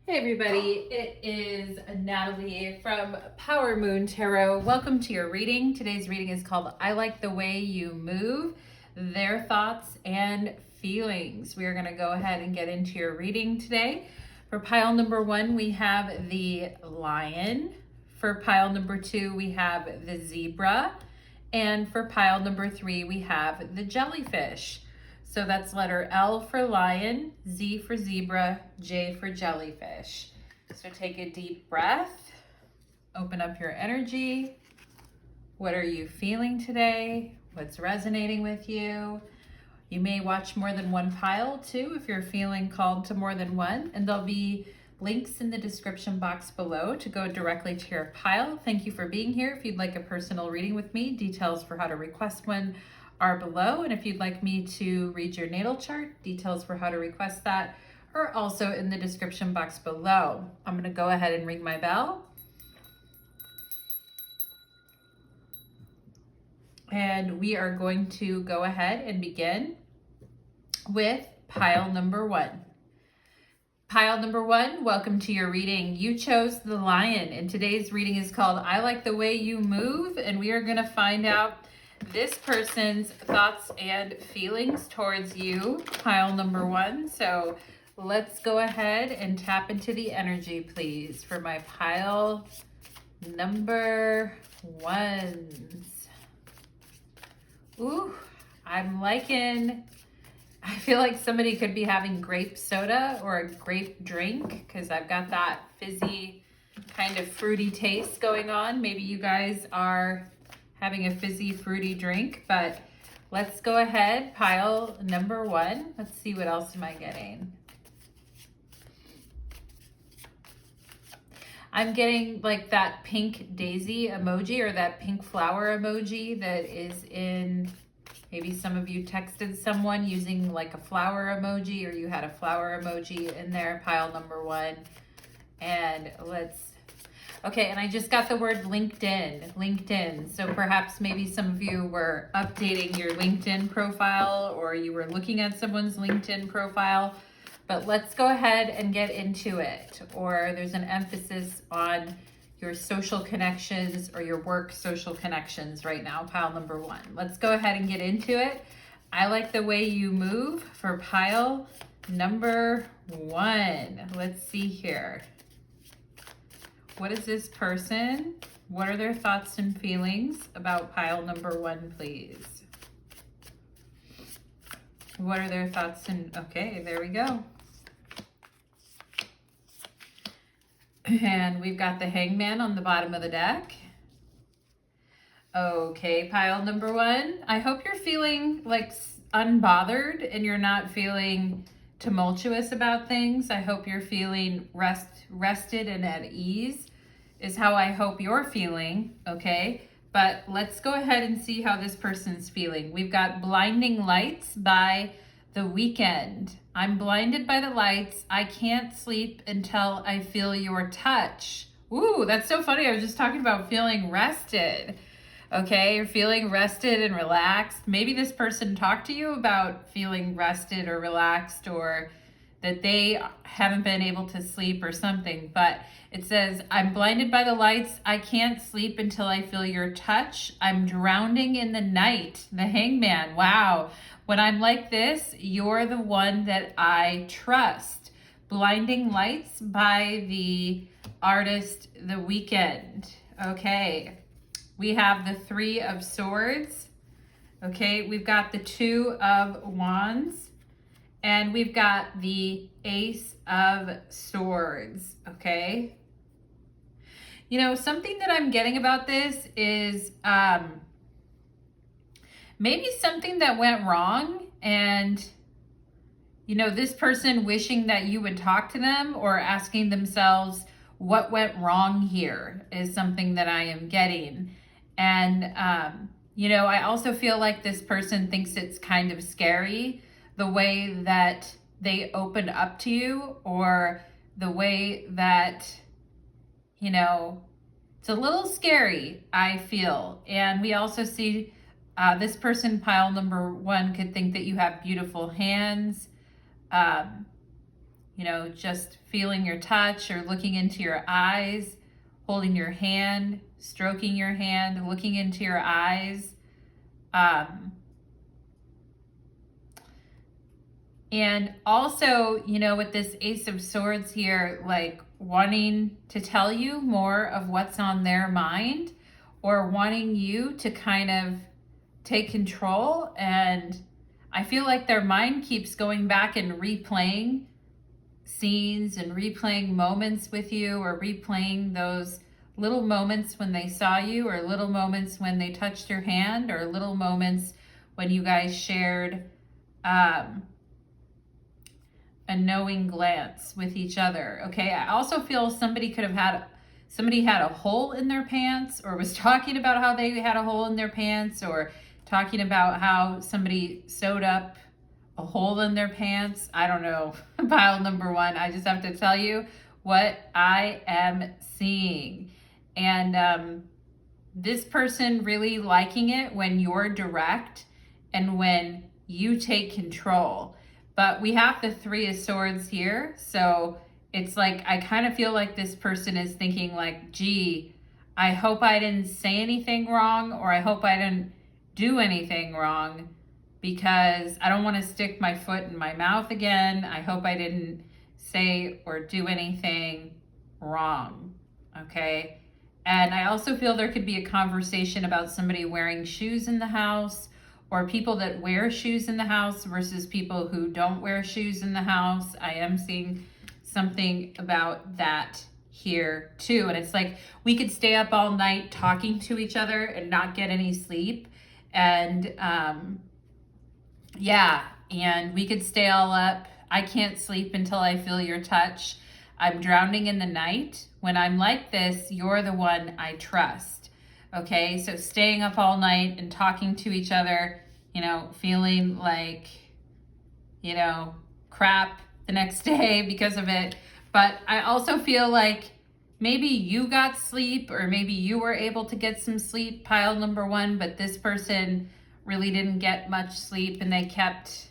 Hey everybody, it is Natalie from Power Moon Tarot. Welcome to your reading. Today's reading is called I Like the Way You Move, Their Thoughts and Feelings. We are going to go ahead and get into your reading today. For pile number 1, we have the lion. For pile number 2, we have the zebra. And for pile number 3, we have the jellyfish. So that's letter L for lion, Z for zebra, J for jellyfish. So take a deep breath, open up your energy. What are you feeling today? What's resonating with you? You may watch more than one pile too if you're feeling called to more than one, and there'll be links in the description box below to go directly to your pile. Thank you for being here. If you'd like a personal reading with me, details for how to request one are below. And if you'd like me to read your natal chart, details for how to request that are also in the description box below. I'm going to go ahead and ring my bell. And we are going to go ahead and begin with pile number 1. Pile number 1, welcome to your reading. You chose the lion, and today's reading is called I Like the Way You Move, and we are going to find out this person's thoughts and feelings towards you, pile number 1. So let's go ahead and tap into the energy, please, for my pile number 1s. Ooh, I feel like somebody could be having grape soda or a grape drink because I've got that fizzy kind of fruity taste going on. Maybe you guys are having a fizzy fruity drink, but let's go ahead. Pile number 1. Let's see, what else am I getting? I'm getting like that pink daisy emoji or that pink flower emoji that is in, maybe some of you texted someone using like a flower emoji, or you had a flower emoji in there, pile number 1. And okay, and I just got the word LinkedIn. So perhaps maybe some of you were updating your LinkedIn profile, or you were looking at someone's LinkedIn profile. But let's go ahead and get into it. Or there's an emphasis on your social connections or your work social connections right now, pile number 1. Let's go ahead and get into it. I like the way you move for pile number 1. Let's see here. What is this person? What are their thoughts and feelings about pile number 1, please? What are their thoughts and, okay, there we go. And we've got the hangman on the bottom of the deck. Okay, pile number 1. I hope you're feeling like unbothered and you're not feeling tumultuous about things. I hope you're feeling rested and at ease is how I hope you're feeling, okay? But let's go ahead and see how this person's feeling. We've got Blinding Lights by The Weeknd. I'm blinded by the lights. I can't sleep until I feel your touch. Ooh, that's so funny. I was just talking about feeling rested. Okay, you're feeling rested and relaxed. Maybe this person talked to you about feeling rested or relaxed, or that they haven't been able to sleep or something. But it says, I'm blinded by the lights. I can't sleep until I feel your touch. I'm drowning in the night. The hangman. Wow. When I'm like this, you're the one that I trust. Blinding Lights by the artist The Weeknd. Okay. We have the 3 of Swords. Okay, we've got the 2 of Wands. And we've got the Ace of Swords. Okay. You know, something that I'm getting about this is maybe something that went wrong, and, you know, this person wishing that you would talk to them or asking themselves what went wrong here is something that I am getting. And, you know, I also feel like this person thinks it's kind of scary the way that they opened up to you, or the way that, you know, it's a little scary, I feel. And we also see this person, pile number 1, could think that you have beautiful hands. you know, just feeling your touch or looking into your eyes, holding your hand, stroking your hand, looking into your eyes. And also, you know, with this Ace of Swords here, like wanting to tell you more of what's on their mind, or wanting you to kind of take control. And I feel like their mind keeps going back and replaying scenes and replaying moments with you, or replaying those little moments when they saw you, or little moments when they touched your hand, or little moments when you guys shared a knowing glance with each other. Okay, I also feel somebody had a hole in their pants, or was talking about how they had a hole in their pants, or talking about how somebody sewed up a hole in their pants. I don't know. Pile number one, I just have to tell you what I am seeing. And this person really liking it when you're direct and when you take control. But we have the Three of Swords here. So it's like, I kind of feel like this person is thinking like, gee, I hope I didn't say anything wrong, or I hope I didn't do anything wrong, because I don't want to stick my foot in my mouth again. I hope I didn't say or do anything wrong. Okay. And I also feel there could be a conversation about somebody wearing shoes in the house, or people that wear shoes in the house versus people who don't wear shoes in the house. I am seeing something about that here too. And it's like, we could stay up all night talking to each other and not get any sleep. And yeah, and we could stay all up. I can't sleep until I feel your touch. I'm drowning in the night. When I'm like this, you're the one I trust. Okay, so staying up all night and talking to each other, you know, feeling like, you know, crap the next day because of it. But I also feel like maybe you got sleep, or maybe you were able to get some sleep, pile number one, but this person really didn't get much sleep, and they kept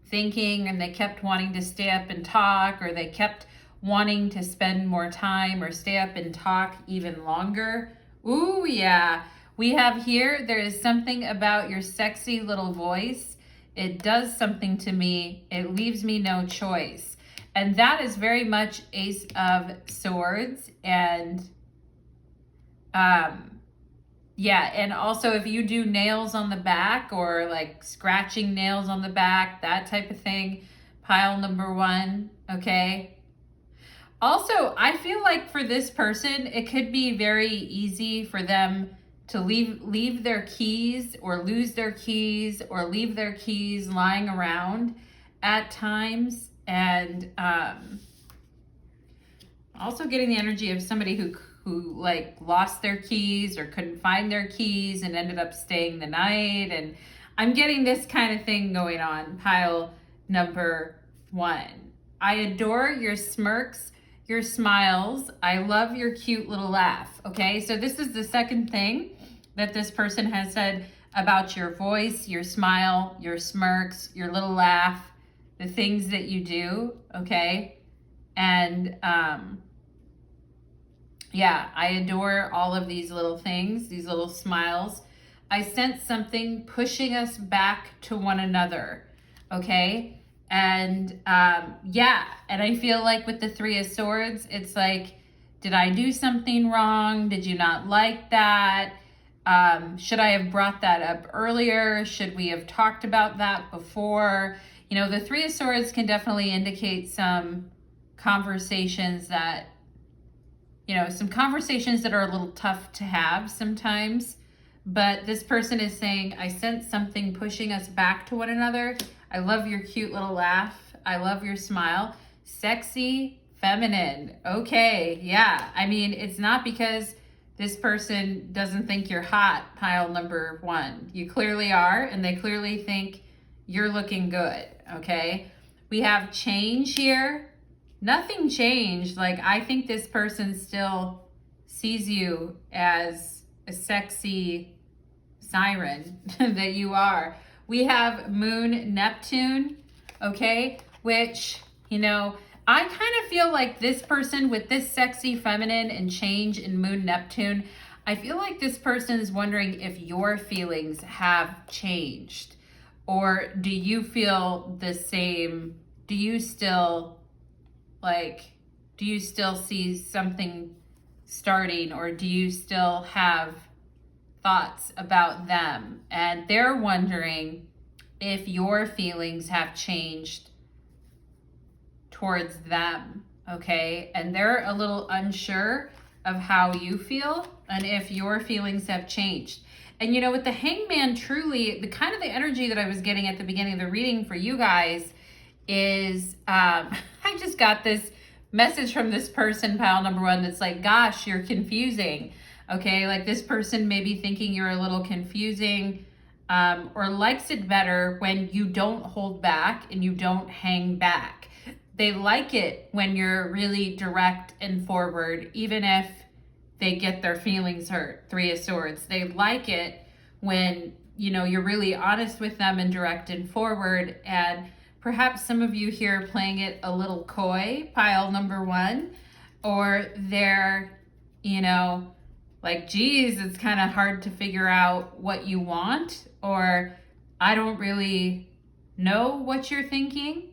thinking, and they kept wanting to stay up and talk, or they kept wanting to spend more time or stay up and talk even longer. Ooh, yeah. We have here, there is something about your sexy little voice. It does something to me. It leaves me no choice. And that is very much Ace of Swords. And yeah, and also if you do nails on the back, or like scratching nails on the back, that type of thing, pile number one, okay? Also, I feel like for this person, it could be very easy for them to leave their keys, or lose their keys, or leave their keys lying around at times. And also getting the energy of somebody who like lost their keys or couldn't find their keys and ended up staying the night. And I'm getting this kind of thing going on, pile number one. I adore your smirks, your smiles. I love your cute little laugh. Okay, so this is the second thing that this person has said about your voice, your smile, your smirks, your little laugh, the things that you do. Okay, and yeah, I adore all of these little things, these little smiles. I sense something pushing us back to one another. Okay. And yeah, and I feel like with the Three of Swords, it's like, did I do something wrong? Did you not like that? Should I have brought that up earlier? Should we have talked about that before? You know, the Three of Swords can definitely indicate some conversations that, you know, some conversations that are a little tough to have sometimes. But this person is saying, I sense something pushing us back to one another. I love your cute little laugh. I love your smile. Sexy, feminine. Okay, yeah. I mean, it's not because this person doesn't think you're hot, pile number one. You clearly are, and they clearly think you're looking good, okay? We have change here. Nothing changed. Like, I think this person still sees you as a sexy siren that you are. We have Moon Neptune, okay, which You know, I kind of feel like this person with this sexy feminine and change in Moon Neptune, I feel like this person is wondering if your feelings have changed. Or do you feel the same? Do you still see something starting, or do you still have thoughts about them? And they're wondering if your feelings have changed towards them, okay? And they're a little unsure of how you feel and if your feelings have changed. And you know, with the Hangman, truly, the kind of the energy that I was getting at the beginning of the reading for you guys is, I just got this message from this person, pile number one, that's like, gosh, you're confusing, okay? Like this person may be thinking you're a little confusing, or likes it better when you don't hold back and you don't hang back. They like it when you're really direct and forward, even if they get their feelings hurt. Three of Swords. They like it when, you know, you're really honest with them and direct and forward. And perhaps some of you here are playing it a little coy, pile number one, or they're, you know, like, geez, it's kind of hard to figure out what you want, or I don't really know what you're thinking.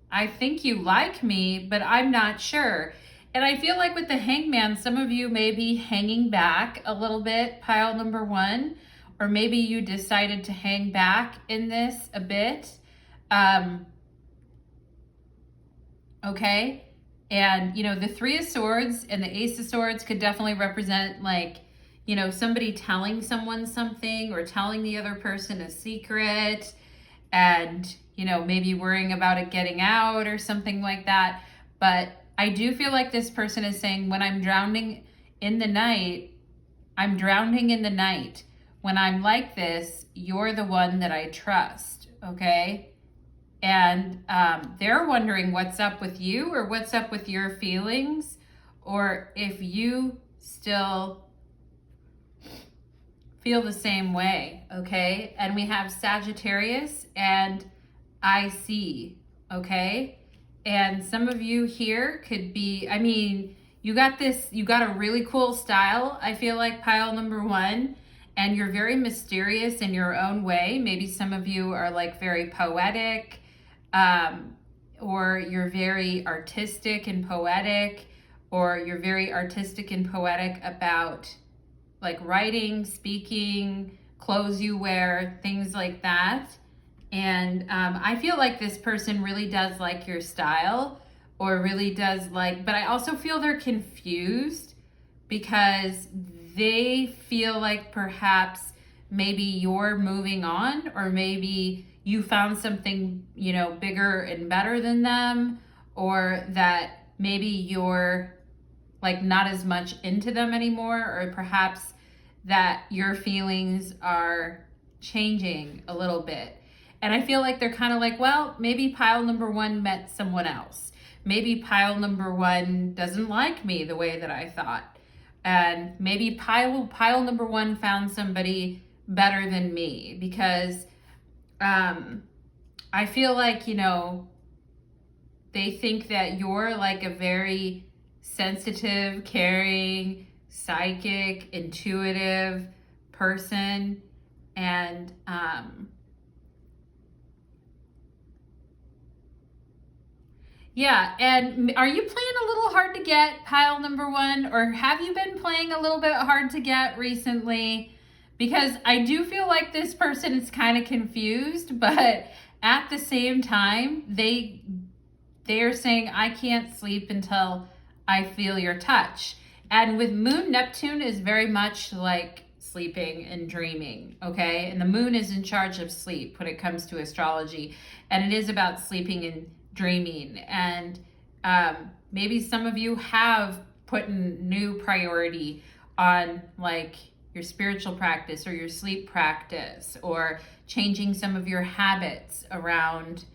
I think you like me, but I'm not sure. And I feel like with the Hangman, some of you may be hanging back a little bit, pile number one, or maybe you decided to hang back in this a bit. Okay. And, you know, the Three of Swords and the Ace of Swords could definitely represent, like, you know, somebody telling someone something or telling the other person a secret and, you know, maybe worrying about it getting out or something like that. But I do feel like this person is saying, when I'm drowning in the night, I'm drowning in the night. When I'm like this, you're the one that I trust, okay? And they're wondering what's up with you, or what's up with your feelings, or if you still feel the same way, okay? And we have Sagittarius and IC, okay? And some of you here could be, I mean, you got a really cool style, I feel like, pile number one, and you're very mysterious in your own way. Maybe some of you are like very poetic, or you're very artistic and poetic, or you're very artistic and poetic about like writing, speaking, clothes you wear, things like that. And I feel like this person really does like your style, or really does like, but I also feel they're confused because they feel like perhaps maybe you're moving on, or maybe you found something, you know, bigger and better than them, or that maybe you're like not as much into them anymore, or perhaps that your feelings are changing a little bit. And I feel like they're kind of like, well, maybe pile number one met someone else. Maybe pile number one doesn't like me the way that I thought. And maybe pile number one found somebody better than me, because I feel like, you know, they think that you're like a very sensitive, caring, psychic, intuitive person. And yeah, and are you playing a little hard to get, pile number one, or have you been playing a little bit hard to get recently? Because I do feel like this person is kind of confused, but at the same time, they're saying, I can't sleep until I feel your touch. And with Moon, Neptune is very much like sleeping and dreaming, okay? And the moon is in charge of sleep when it comes to astrology. And it is about sleeping and dreaming. And maybe some of you have put a new priority on like your spiritual practice or your sleep practice, or changing some of your habits around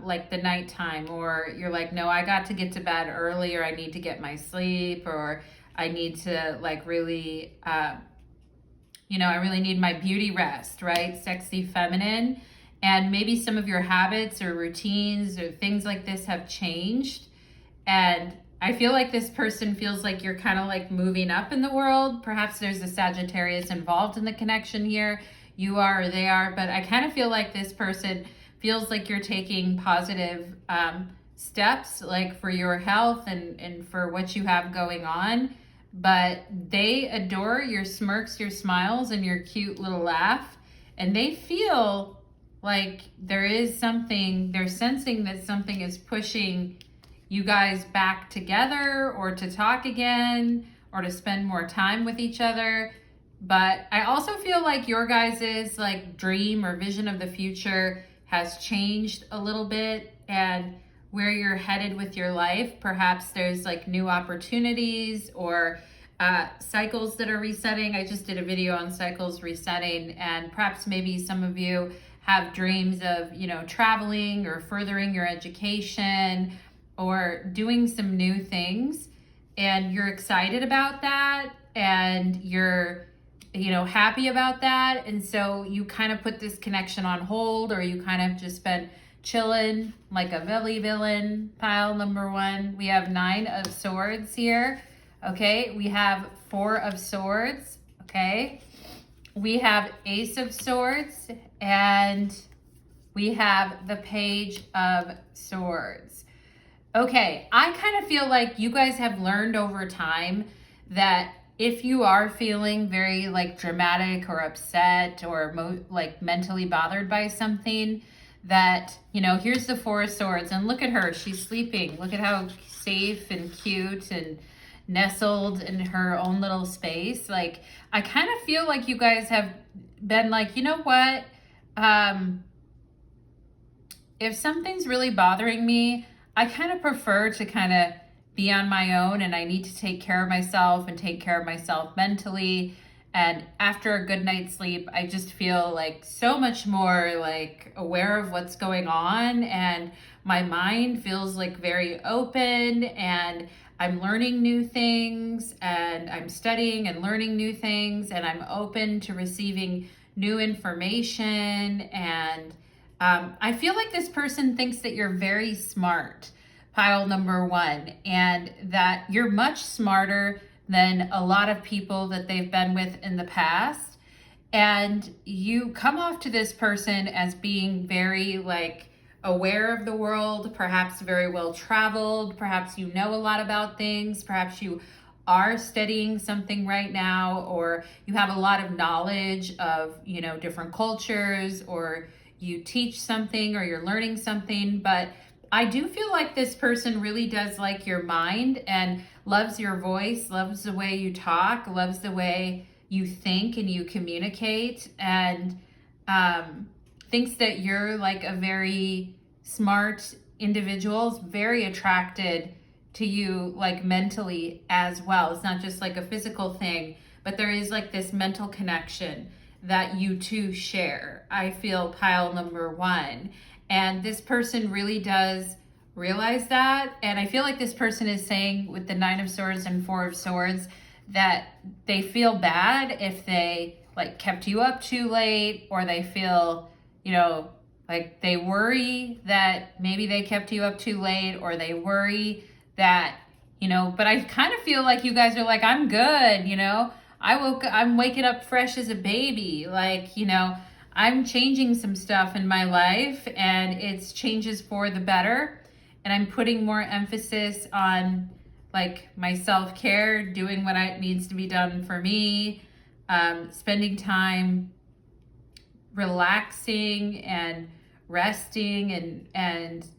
like the nighttime, or you're like, no, I got to get to bed early, or I need to get my sleep, or I need to like really, you know, I really need my beauty rest, right? Sexy feminine. and maybe some of your habits or routines or things like this have changed. And I feel like this person feels like you're kind of like moving up in the world. Perhaps there's a Sagittarius involved in the connection here. You are or they are, but I kind of feel like this person feels like you're taking positive steps, like for your health and for what you have going on. But they adore your smirks, your smiles, and your cute little laugh. And they feel like there is something, they're sensing that something is pushing you guys back together, or to talk again, or to spend more time with each other. But I also feel like your guys's like dream or vision of the future has changed a little bit, and where you're headed with your life. Perhaps there's like new opportunities or cycles that are resetting. I just did a video on cycles resetting, and perhaps maybe some of you have dreams of, you know, traveling or furthering your education or doing some new things, and you're excited about that, and you're, you know, happy about that. And so you kind of put this connection on hold, or you kind of just been chilling like a villain. Pile number one, we have 9 of Swords here. Okay, we have 4 of Swords. Okay, we have Ace of Swords, and we have the Page of Swords. Okay, I kind of feel like you guys have learned over time that if you are feeling very like dramatic or upset or like mentally bothered by something, that, you know, here's the 4 of Swords, and look at her, she's sleeping. Look at how safe and cute and nestled in her own little space. Like, I kind of feel like you guys have been like, you know what, if something's really bothering me, I kind of prefer to kind of be on my own, and I need to take care of myself and take care of myself mentally. And after a good night's sleep, I just feel like so much more like aware of what's going on, and my mind feels like very open, and I'm learning new things, and I'm studying and learning new things, and I'm open to receiving new information. And I feel like this person thinks that you're very smart, pile number one, and that you're much smarter than a lot of people that they've been with in the past. And you come off to this person as being very like aware of the world, perhaps very well traveled, perhaps you know a lot about things, perhaps you are studying something right now, or you have a lot of knowledge of, you know, different cultures, or you teach something, or you're learning something. But I do feel like this person really does like your mind and loves your voice, loves the way you talk, loves the way you think and you communicate, and thinks that you're like a very smart individual, very attracted to you like mentally as well. It's not just like a physical thing, but there is like this mental connection that you two share. I feel pile number one. And this person really does realize that. And I feel like this person is saying with the 9 of Swords and 4 of Swords that they feel bad if they like kept you up too late, or they feel, you know, like they worry that maybe they kept you up too late, or they worry that, you know, but I kind of feel like you guys are like, I'm good, you know, I'm waking up fresh as a baby. Like, you know, I'm changing some stuff in my life, and it's changes for the better. And I'm putting more emphasis on like my self-care, doing what needs to be done for me, spending time relaxing and resting, and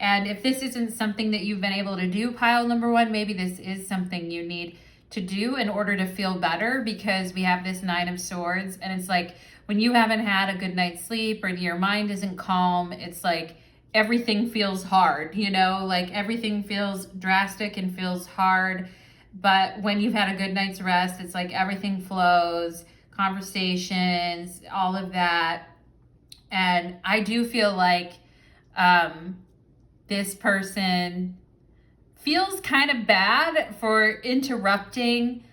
if this isn't something that you've been able to do, pile number one, maybe this is something you need to do in order to feel better, because we have this 9 of Swords, and it's like when you haven't had a good night's sleep or your mind isn't calm, it's like everything feels hard, you know, like everything feels drastic and feels hard. But when you've had a good night's rest, it's like everything flows, conversations, all of that. And I do feel like this person feels kind of bad for interrupting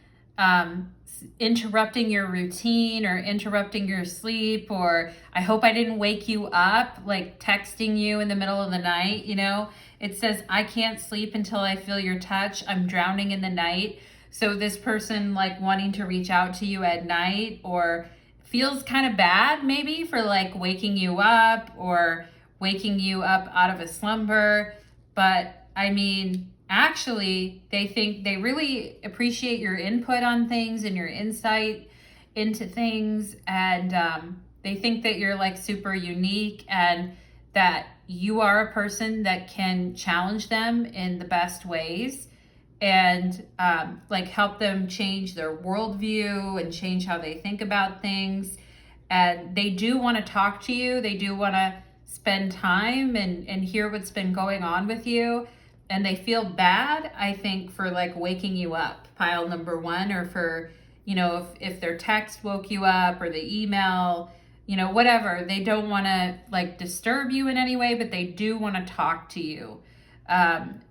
interrupting your routine or interrupting your sleep, or I hope I didn't wake you up, like texting you in the middle of the night, you know. It says, I can't sleep until I feel your touch. I'm drowning in the night. So this person like wanting to reach out to you at night, or feels kind of bad maybe for like waking you up or waking you up out of a slumber. But I mean, actually, they really appreciate your input on things and your insight into things. And they think that you're like super unique and that you are a person that can challenge them in the best ways and like help them change their worldview and change how they think about things. And they do want to talk to you. They do want to spend time and hear what's been going on with you. And they feel bad, I think, for like waking you up, pile number one, or for, you know, if their text woke you up or the email, you know, whatever. They don't want to like disturb you in any way, but they do want to talk to you,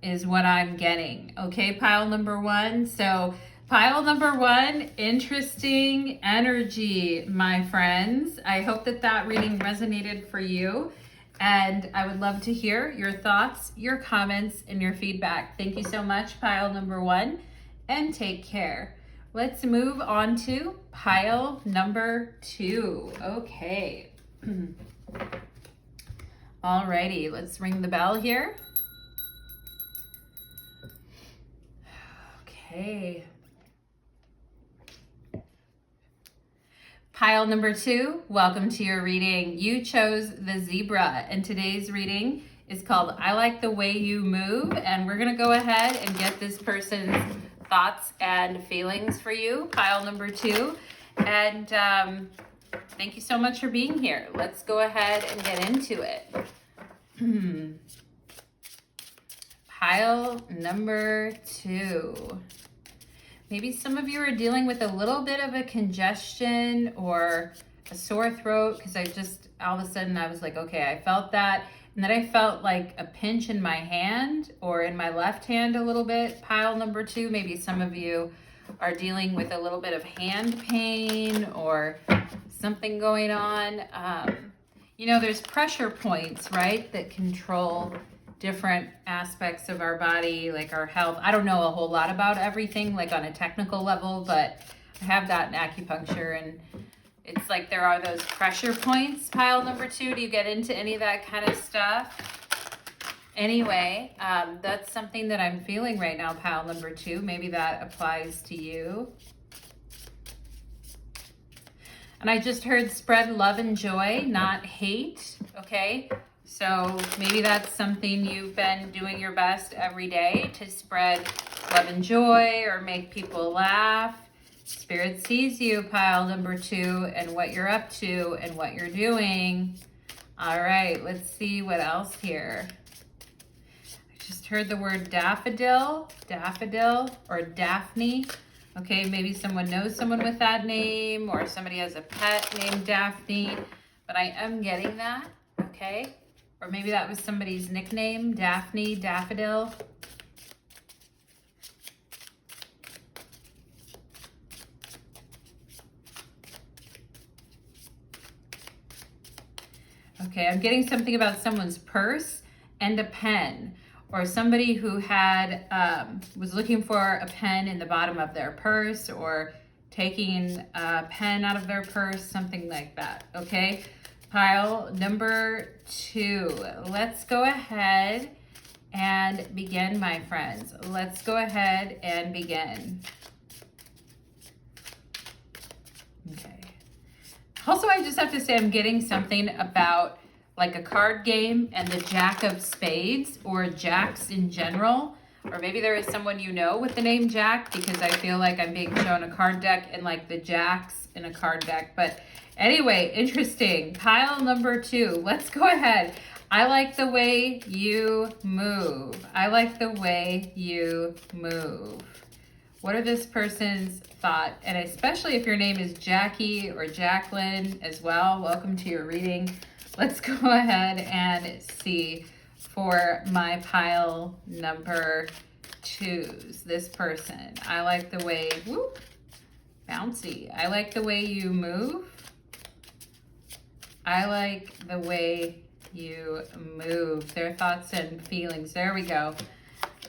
is what I'm getting. Okay, pile number one. So pile number one, interesting energy, my friends. I hope that that reading resonated for you. And I would love to hear your thoughts, your comments, and your feedback. Thank you so much, pile number one, and take care. Let's move on to pile number two. Okay. Alrighty, let's ring the bell here. Okay. Pile number two, welcome to your reading. You chose the zebra, and today's reading is called I Like the Way You Move, and we're gonna go ahead and get this person's thoughts and feelings for you, pile number two. And thank you so much for being here. Let's go ahead and get into it. Pile number two. Maybe some of you are dealing with a little bit of a congestion or a sore throat, because I just, all of a sudden I was like, okay, I felt that. And then I felt like a pinch in my hand or in my left hand a little bit, pile number two. Maybe some of you are dealing with a little bit of hand pain or something going on. You know, there's pressure points, right, that control different aspects of our body, like our health. I don't know a whole lot about everything, like on a technical level, but I have that in acupuncture, and it's like there are those pressure points, pile number two. Do you get into any of that kind of stuff? Anyway, that's something that I'm feeling right now, pile number two. Maybe that applies to you. And I just heard spread love and joy, not hate, okay? So maybe that's something you've been doing your best every day to spread love and joy or make people laugh. Spirit sees you, pile number two, and what you're up to and what you're doing. All right, let's see what else here. I just heard the word daffodil or Daphne. Okay, maybe someone knows someone with that name, or somebody has a pet named Daphne, but I am getting that, okay? Or maybe that was somebody's nickname, Daphne, daffodil. Okay, I'm getting something about someone's purse and a pen, or somebody who had was looking for a pen in the bottom of their purse, or taking a pen out of their purse, something like that, okay? Pile number two. Let's go ahead and begin, my friends. Let's go ahead and begin. Okay. Also, I just have to say I'm getting something about like a card game and the Jack of Spades, or jacks in general. Or maybe there is someone you know with the name Jack, because I feel like I'm being shown a card deck and like the jacks in a card deck. But anyway, interesting. Pile number two. Let's go ahead. I like the way you move. I like the way you move. What are this person's thoughts? And especially if your name is Jackie or Jacqueline as well, welcome to your reading. Let's go ahead and see for my pile number twos. This person. I like the way, whoop, Bouncy. I like the way you move. I like the way you move. Their thoughts and feelings. There we go.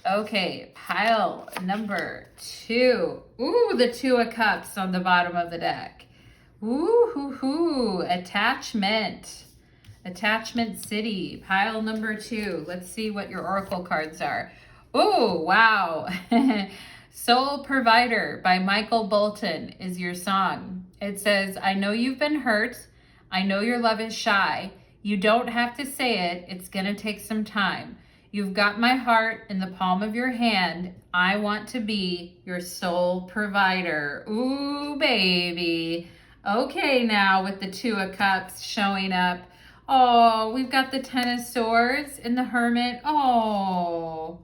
Okay, pile number 2. Ooh, the 2 of Cups on the bottom of the deck. Ooh, hoo, hoo. Attachment. Attachment City. Pile number 2. Let's see what your oracle cards are. Oh, wow. Soul Provider by Michael Bolton is your song. It says, I know you've been hurt. I know your love is shy. You don't have to say it. It's going to take some time. You've got my heart in the palm of your hand. I want to be your soul provider. Ooh, baby. Okay, now with the 2 of Cups showing up. Oh, we've got the 10 of Swords and the Hermit. Oh,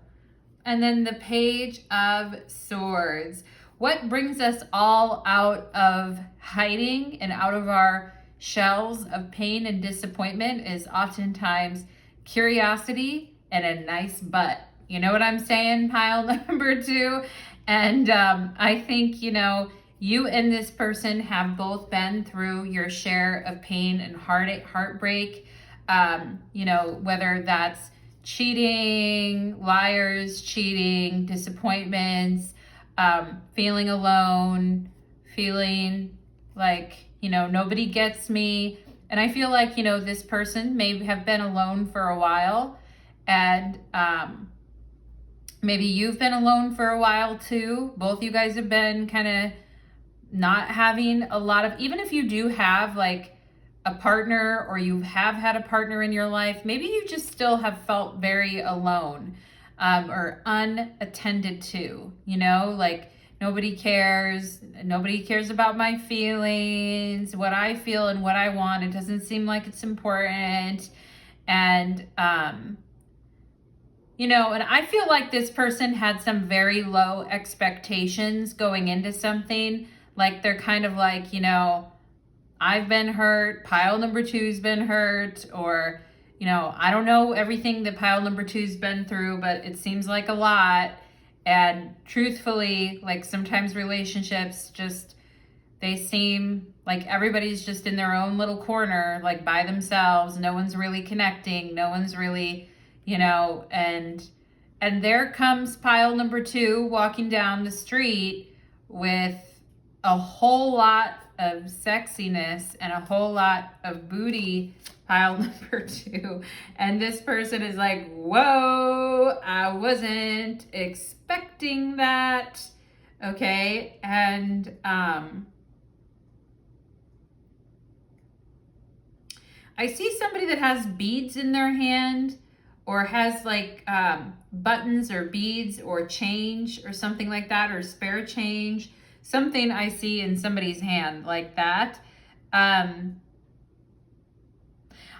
and then the Page of Swords. What brings us all out of hiding and out of our shells of pain and disappointment is oftentimes curiosity and a nice butt. You know what I'm saying, pile number 2? And I think, you know, you and this person have both been through your share of pain and heartbreak, you know, whether that's cheating, liars, cheating, disappointments, feeling alone, feeling like, you know, nobody gets me. And I feel like, you know, this person may have been alone for a while, and maybe you've been alone for a while too. Both you guys have been kind of not having a lot of, even if you do have like a partner or you have had a partner in your life, maybe you just still have felt very alone, or unattended to, you know, like nobody cares about my feelings, what I feel and what I want. It doesn't seem like it's important. And, you know, and I feel like this person had some very low expectations going into something. Like they're kind of like, you know, I've been hurt, pile number 2's been hurt, or, you know, I don't know everything that pile number 2's been through, but it seems like a lot. And truthfully, like sometimes relationships just, they seem like everybody's just in their own little corner, like by themselves. No one's really connecting. No one's really, you know, and there comes pile number 2 walking down the street with a whole lot of sexiness and a whole lot of booty, pile number 2. And this person is like, whoa, I wasn't expecting that. Okay. And I see somebody that has beads in their hand, or has like buttons or beads or change or something like that, or spare change. Something I see in somebody's hand like that. I'm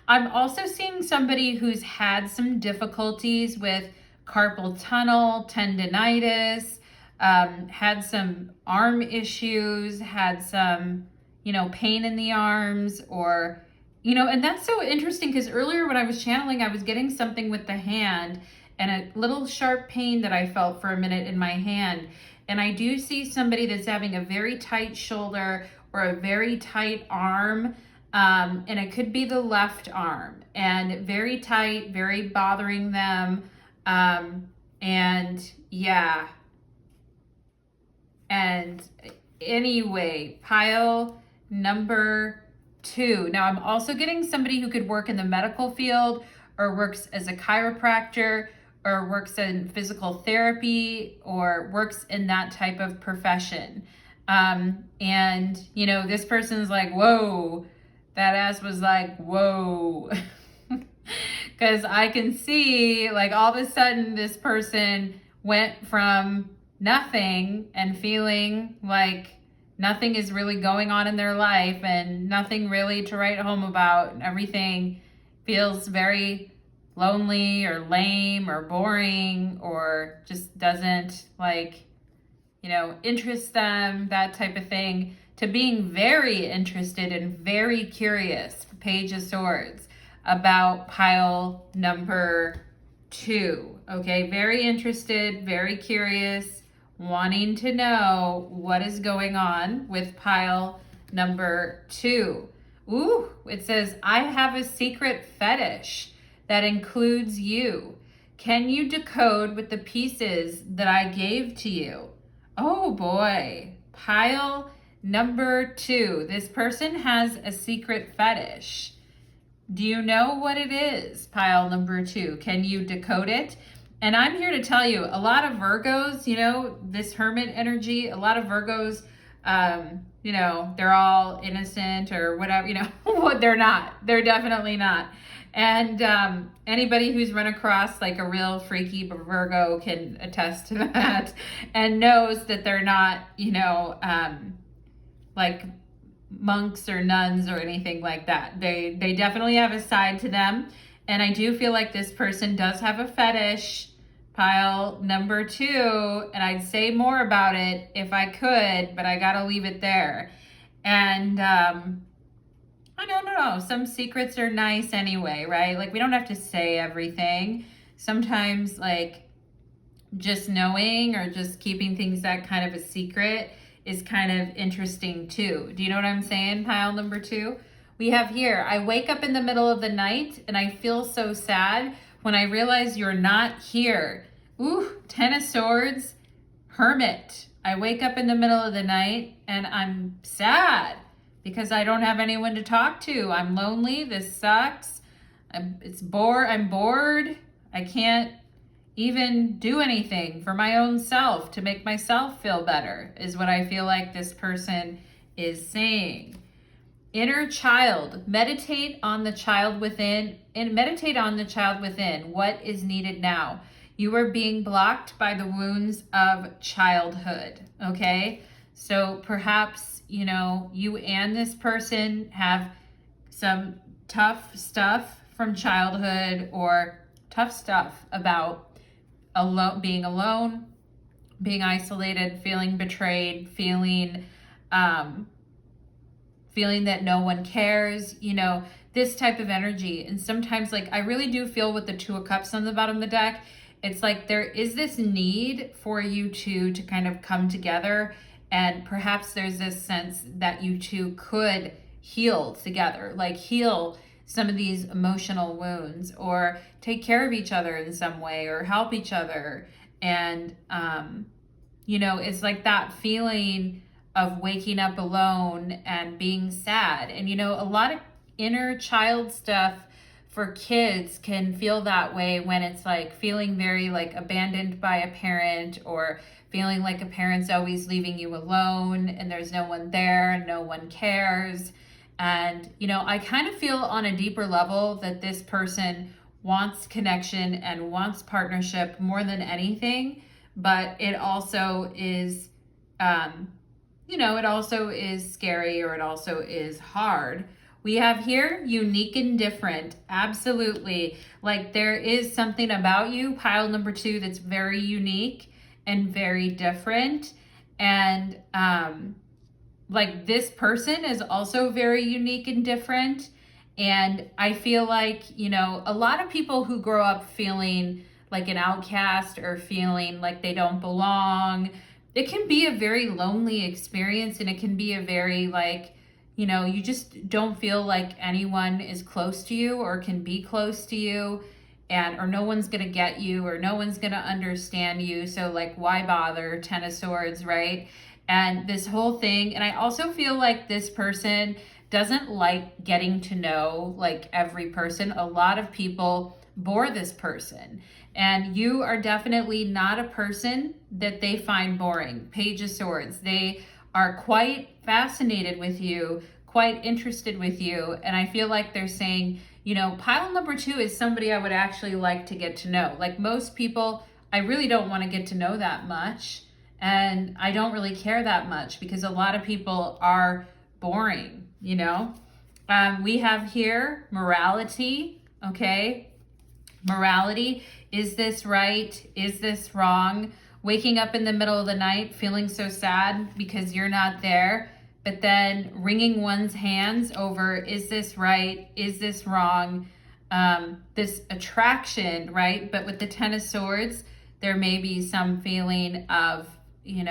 also seeing somebody who's had some difficulties with carpal tunnel, tendonitis, had some arm issues, had some, you know, pain in the arms, or, you know, and that's so interesting because earlier when I was channeling, I was getting something with the hand and a little sharp pain that I felt for a minute in my hand. And I do see somebody that's having a very tight shoulder or a very tight arm. And it could be the left arm, and very tight, very bothering them. And yeah. And anyway, pile number 2. Now I'm also getting somebody who could work in the medical field, or works as a chiropractor, or works in physical therapy, or works in that type of profession. And, you know, this person's like, whoa, that ass was like, whoa. Because I can see, like, all of a sudden this person went from nothing and feeling like nothing is really going on in their life and nothing really to write home about. Everything feels very lonely or lame or boring, or just doesn't, like, you know, interest them, that type of thing, to being very interested and very curious, Page of Swords, about pile number 2. Okay, very interested, very curious, wanting to know what is going on with pile number 2. Ooh, it says, I have a secret fetish that includes you. Can you decode with the pieces that I gave to you? Oh boy, pile number 2. This person has a secret fetish. Do you know what it is? Pile number 2. Can you decode it? And I'm here to tell you, a lot of Virgos, you know, this hermit energy, a lot of Virgos, you know, they're all innocent or whatever, you know, they're not. They're definitely not. And anybody who's run across like a real freaky Virgo can attest to that and knows that they're not, you know, like monks or nuns or anything like that. They definitely have a side to them. And I do feel like this person does have a fetish, pile number 2, and I'd say more about it if I could, but I gotta leave it there. And I don't know, some secrets are nice anyway, right? Like we don't have to say everything. Sometimes like just knowing or just keeping things that kind of a secret is kind of interesting too. Do you know what I'm saying, pile number 2? We have here, I wake up in the middle of the night and I feel so sad when I realize you're not here. Ooh, 10 of Swords, Hermit. I wake up in the middle of the night and I'm sad because I don't have anyone to talk to. I'm lonely. This sucks. I'm bored. I can't even do anything for my own self to make myself feel better, is what I feel like this person is saying. Inner child, meditate on the child within, and meditate on the child within. What is needed now? You are being blocked by the wounds of childhood, okay? So perhaps, you know, you and this person have some tough stuff from childhood or tough stuff about being alone, being isolated, feeling betrayed, feeling that no one cares, you know, this type of energy. And sometimes like I really do feel with the 2 of Cups on the bottom of the deck, it's like there is this need for you two to kind of come together, and perhaps there's this sense that you two could heal together, like heal some of these emotional wounds or take care of each other in some way or help each other. And you know, it's like that feeling of waking up alone and being sad. And you know, a lot of inner child stuff for kids can feel that way when it's like feeling very like abandoned by a parent, or feeling like a parent's always leaving you alone and there's no one there and no one cares. And you know, I kind of feel on a deeper level that this person wants connection and wants partnership more than anything, but it also is you know, it also is scary, or it also is hard. We have here unique and different. Absolutely. Like there is something about you, pile number 2, that's very unique and very different. And like this person is also very unique and different. And I feel like, you know, a lot of people who grow up feeling like an outcast or feeling like they don't belong, it can be a very lonely experience, and it can be a very like, you know, you just don't feel like anyone is close to you or can be close to you, and or no one's gonna get you or no one's gonna understand you. So like, why bother? 10 of Swords, right? And this whole thing. And I also feel like this person doesn't like getting to know like every person. A lot of people bore this person, and you are definitely not a person that they find boring. Page of Swords. They are quite fascinated with you, quite interested with you. And I feel like they're saying, you know, pile number 2 is somebody I would actually like to get to know. Like most people, I really don't want to get to know that much. And I don't really care that much because a lot of people are boring, you know. We have here morality, okay? Morality. Is this right? Is this wrong? Waking up in the middle of the night feeling so sad because you're not there, but then wringing one's hands over, is this right? Is this wrong? This attraction, right? But with the 10 of Swords, there may be some feeling of we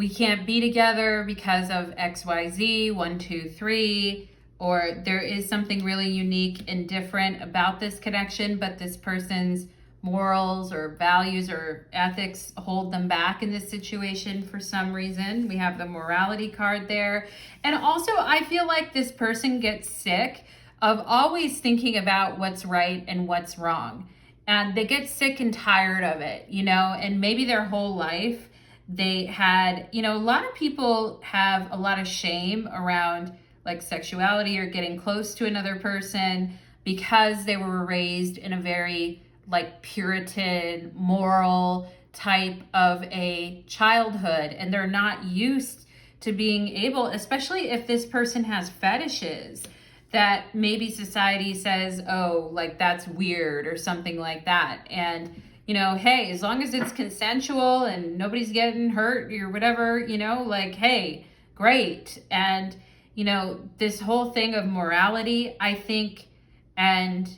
can't be together because of XYZ, 1, 2, 3, or there is something really unique and different about this connection, but this person's morals or values or ethics hold them back in this situation for some reason. We have the morality card there. And also, I feel like this person gets sick of always thinking about what's right and what's wrong. And they get sick and tired of it, and maybe their whole life they had, a lot of people have a lot of shame around like sexuality or getting close to another person because they were raised in a very like Puritan, moral type of a childhood, and they're not used to being able, especially if this person has fetishes that maybe society says, oh, like that's weird or something like that. And hey, as long as it's consensual and nobody's getting hurt or whatever, like, hey, great. And, this whole thing of morality, I think, and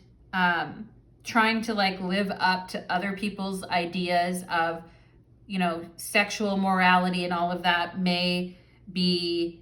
trying to like live up to other people's ideas of, sexual morality and all of that may be,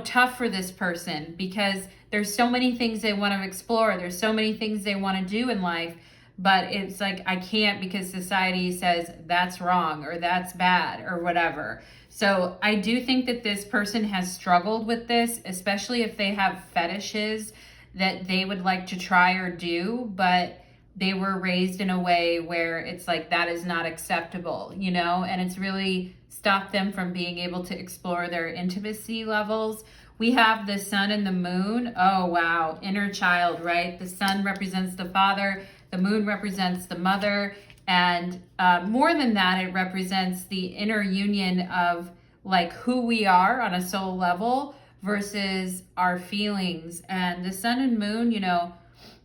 tough for this person because there's so many things they want to explore. There's so many things they want to do in life. But it's like, I can't because society says that's wrong or that's bad or whatever. So I do think that this person has struggled with this, especially if they have fetishes that they would like to try or do, but they were raised in a way where it's like that is not acceptable, and it's really stopped them from being able to explore their intimacy levels. We have the sun and the moon. Oh, wow. Inner child, right? The sun represents the father. The moon represents the mother. And more than that, it represents the inner union of like who we are on a soul level versus our feelings. And the sun and moon,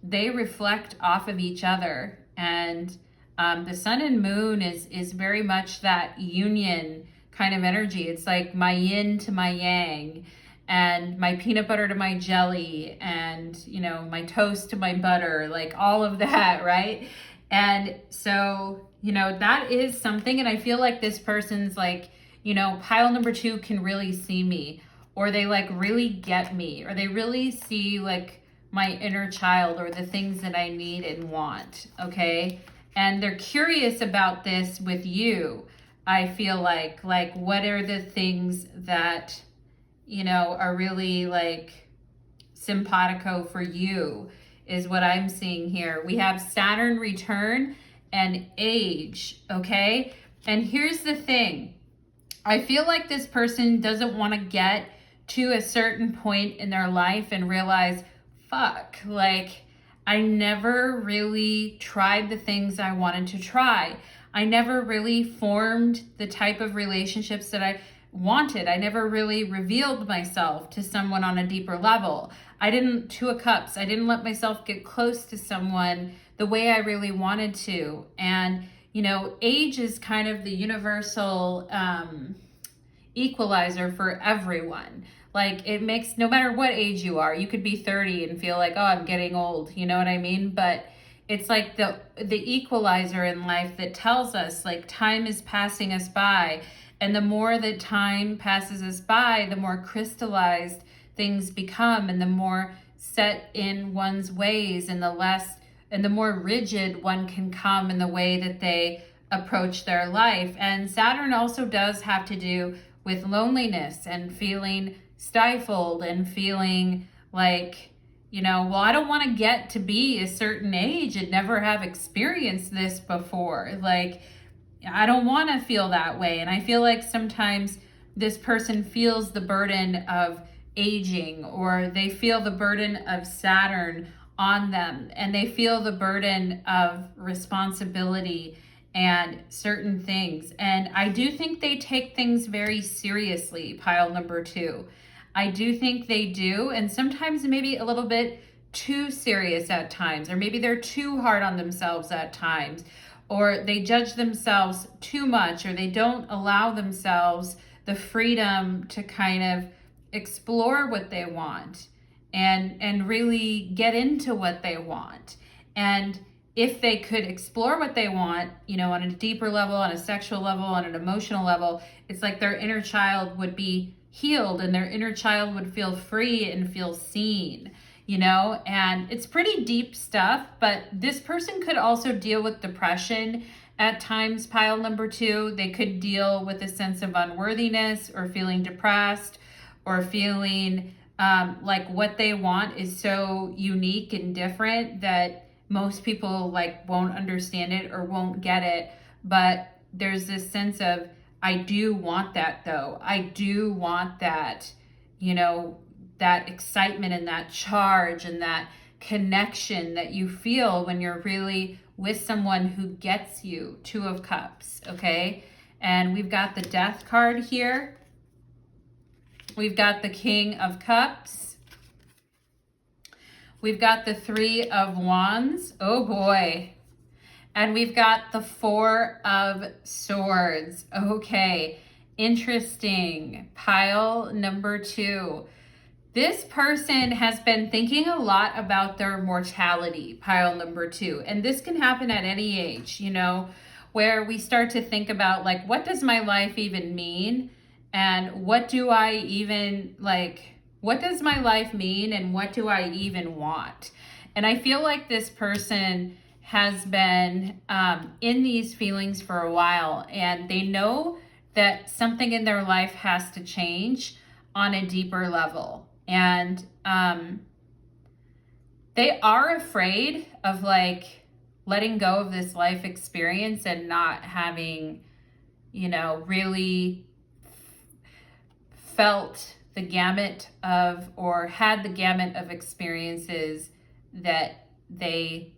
they reflect off of each other. And the sun and moon is very much that union kind of energy. It's like my yin to my yang, and my peanut butter to my jelly, and my toast to my butter, like all of that, right? And so that is something. And I feel like this person's like, pile number 2 can really see me, or they like really get me, or they really see like my inner child or the things that I need and want. Okay. And they're curious about this with you. I feel like what are the things that are really like simpatico for you is what I'm seeing here. We have Saturn return and age, okay? And here's the thing. I feel like this person doesn't want to get to a certain point in their life and realize, fuck, like I never really tried the things I wanted to try. I never really formed the type of relationships that I wanted. I never really revealed myself to someone on a deeper level. I didn't, 2 of Cups, I didn't let myself get close to someone the way I really wanted to. And, age is kind of the universal equalizer for everyone. Like it makes, no matter what age you are, you could be 30 and feel like, oh, I'm getting old. You know what I mean? But it's like the equalizer in life that tells us like time is passing us by. And the more that time passes us by, the more crystallized things become, and the more set in one's ways, and the more rigid one can come in the way that they approach their life. And Saturn also does have to do with loneliness and feeling stifled and feeling like, well, I don't want to get to be a certain age and never have experienced this before. Like, I don't want to feel that way. And I feel like sometimes this person feels the burden of aging, or they feel the burden of Saturn on them, and they feel the burden of responsibility and certain things. And I do think they take things very seriously, pile number 2. I do think they do, and sometimes maybe a little bit too serious at times, or maybe they're too hard on themselves at times, or they judge themselves too much, or they don't allow themselves the freedom to kind of explore what they want and really get into what they want. And if they could explore what they want, you know, on a deeper level, on a sexual level, on an emotional level, it's like their inner child would be healed and their inner child would feel free and feel seen, you know, and it's pretty deep stuff. But this person could also deal with depression at times, pile number 2. They could deal with a sense of unworthiness or feeling depressed or feeling like what they want is so unique and different that most people like won't understand it or won't get it. But there's this sense of, I do want that though. I do want that, you know, that excitement and that charge and that connection that you feel when you're really with someone who gets you. 2 of Cups, okay? And we've got the Death card here. We've got the King of Cups. We've got the 3 of Wands. Oh boy. And we've got the 4 of Swords. Okay, interesting. Pile number 2. This person has been thinking a lot about their mortality, pile number 2. And this can happen at any age, you know, where we start to think about like, what does my life even mean? And what do I even what does my life mean? And what do I even want? And I feel like this person has been in these feelings for a while, and they know that something in their life has to change on a deeper level. And they are afraid of like letting go of this life experience and not having, you know, really felt the gamut of, or had the gamut of experiences that they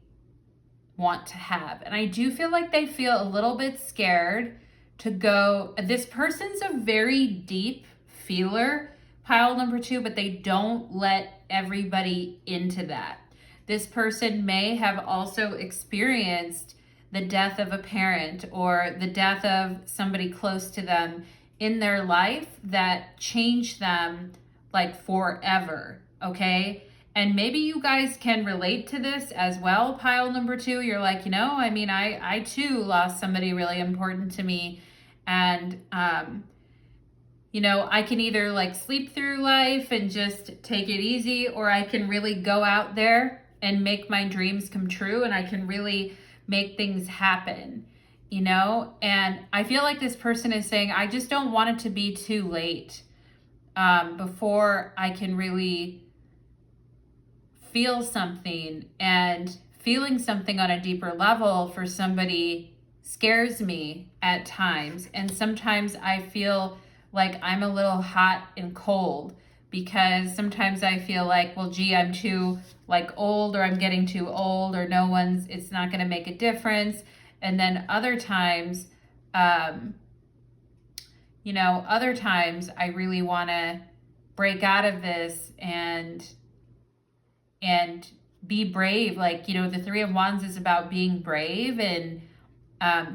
want to have. And I do feel like they feel a little bit scared to go. This person's a very deep feeler, pile number 2, but they don't let everybody into that. This person may have also experienced the death of a parent or the death of somebody close to them in their life that changed them like forever, okay? And maybe you guys can relate to this as well, pile number 2. You're like, you know, I mean, I too lost somebody really important to me. And, you know, I can either like sleep through life and just take it easy, or I can really go out there and make my dreams come true, and I can really make things happen, you know? And I feel like this person is saying, I just don't want it to be too late before I can really feel something. And feeling something on a deeper level for somebody scares me at times. And sometimes I feel like I'm a little hot and cold, because sometimes I feel like, well, gee, I'm too like old, or I'm getting too old, or it's not going to make a difference. And then other times, you know, other times I really want to break out of this and be brave. Like, you know, the 3 of Wands is about being brave and